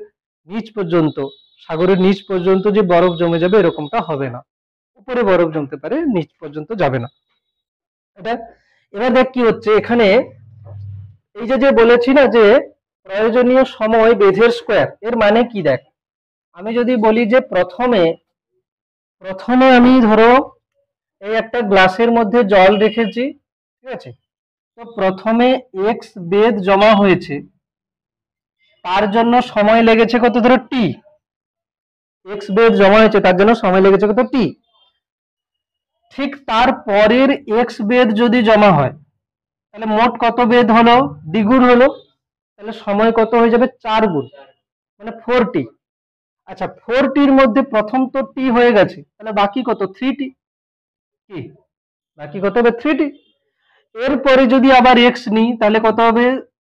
নিচ পর্যন্ত, সাগরের নিচ পর্যন্ত যে বরফ জমে যাবে, এরকমটা হবে না। উপরে বরফ জমতে পারে, নিচ পর্যন্ত যাবে না এটা। এবার দেখ কি হচ্ছে এখানে, এই যে যে বলেছি না যে প্রয়োজনীয় সময় বেধের স্কোয়ার, এর মানে কি? দেখ, আমি যদি বলি যে প্রথমে প্রথমে আমি ধরো এই একটা গ্লাসের মধ্যে জল রেখেছি, ঠিক আছে? তো প্রথমে x বেধ জমা হয়েছে, তার জন্য সময় লেগেছে কত? ধরো টি। x বেধ জমা হয়েছে, তার জন্য সময় লেগেছে কত? টি। ঠিক তার পরের x বেধ যদি জমা হয়, তাহলে মোট কত বেধ হলো? দ্বিগুণ হলো। তাহলে সময় কত হয়ে যাবে? 4 গুণ, মানে 4t। আচ্ছা, 4tর মধ্যে প্রথম তো টি হয়ে গেছে, তাহলে বাকি কত? 3t। কি বাকি কত হবে? 3t। এরপরে যদি আবার এক্স নিই, তাহলে কত হবে?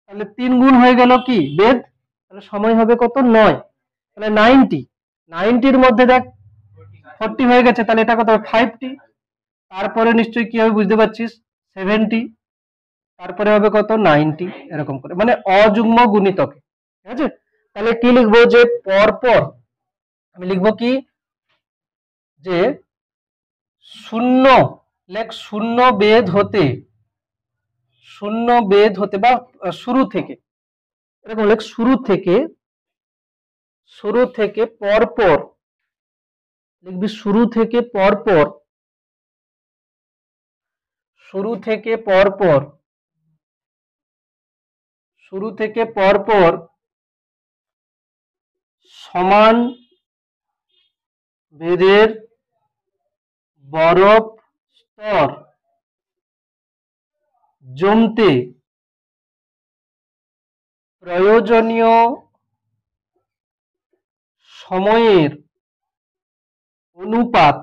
তাহলে 3 গুণ হয়ে গেল কি বেদ, তাহলে সময় হবে কত? 9। তাহলে 90। 90র মধ্যে দেখ 40 হয়ে গেছে, তাহলে এটা কত হবে? 5t। তারপরে নিশ্চয়ই কি হবে বুঝতে পারছিস? 70। তারপরে হবে কত? 90। এরকম করে, মানে অযুগ্ম গুণিতকে। ঠিক আছে? তাহলে কি লিখবো? যে পরপর আমি লিখবো কি, যে শূন্য, লেখ শূন্য বেদ হতে, শূন্য বেদ হতে বা শুরু থেকে, এরকম লেখ, শুরু থেকে পরপর লিখবি, শুরু থেকে পরপর, শুরু থেকে পরপর, শুরু থেকে পরপর সমান বেধের বরফ স্তর জমতে প্রয়োজনীয় সময়ের অনুপাত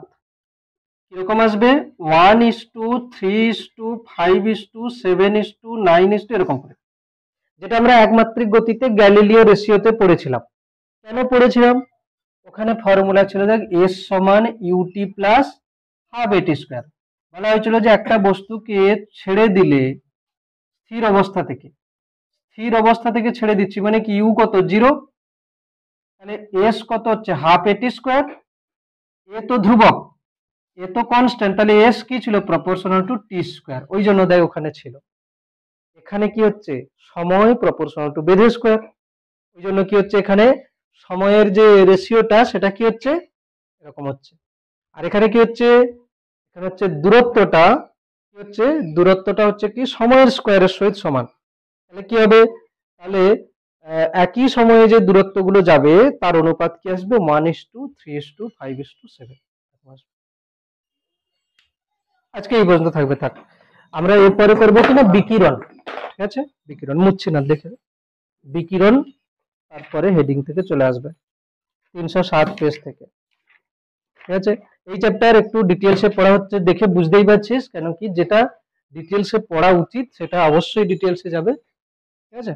কিরকম আসবে? 1:3:5:7:9 এরকম করে, যেটা আমরা একমাত্রিক গতিতে গ্যালিলিও রেশিওতে পড়েছিলাম। কেন পড়েছিলাম? ওখানে ফর্মুলা ছিল, দেখ, এস সমান ইউটি প্লাস হাফ এটি স্কোয়ার। বলা হয়েছিল যে একটা বস্তুকে ছেড়ে দিলে স্থির অবস্থা থেকে ছেড়ে দিচ্ছি, মানে কি ইউ কত? 0। তাহলে এস কত হচ্ছে? হাফ এটি স্কোয়ার। এ তো ধ্রুবক, এ তো কনস্ট্যান্ট, তাহলে এস কি ছিল? Proportional to T square. ওই জন্য দেখ ওখানে ছিল। এখানে কি হচ্ছে? সময় প্রপোর্শনাল টু বেধের স্কোয়ার। ওই জন্য কি হচ্ছে? এখানে সময়ের যে রেশিওটা, সেটা কি হচ্ছে? এরকম হচ্ছে। আর এখানে কি হচ্ছে? এখানে হচ্ছে দূরত্বটা, কি হচ্ছে? দূরত্বটা হচ্ছে কি সময়ের স্কোয়ারের সহিত সমান। তাহলে কি হবে? তাহলে একই সময়ে যে দূরত্বগুলো যাবে, তার অনুপাত কি আসবে? 1:3:5:7। আজকে এই পর্যন্ত থাকবে, থাক। আমরা এরপরে করবো কিনা বিকিরণ, ঠিক আছে? বিকিরণ মুছছি না, দেখে বিকিরণ, তারপরে হেডিং থেকে চলে আসবে 307 পেজ থেকে, ঠিক আছে? এই চ্যাপ্টার একটু ডিটেলসে পড়া হচ্ছে, দেখে বুঝতেই পারছিস, কেন কি যেটা ডিটেলসে পড়া উচিত সেটা অবশ্যই ডিটেলসে যাবে, ঠিক আছে?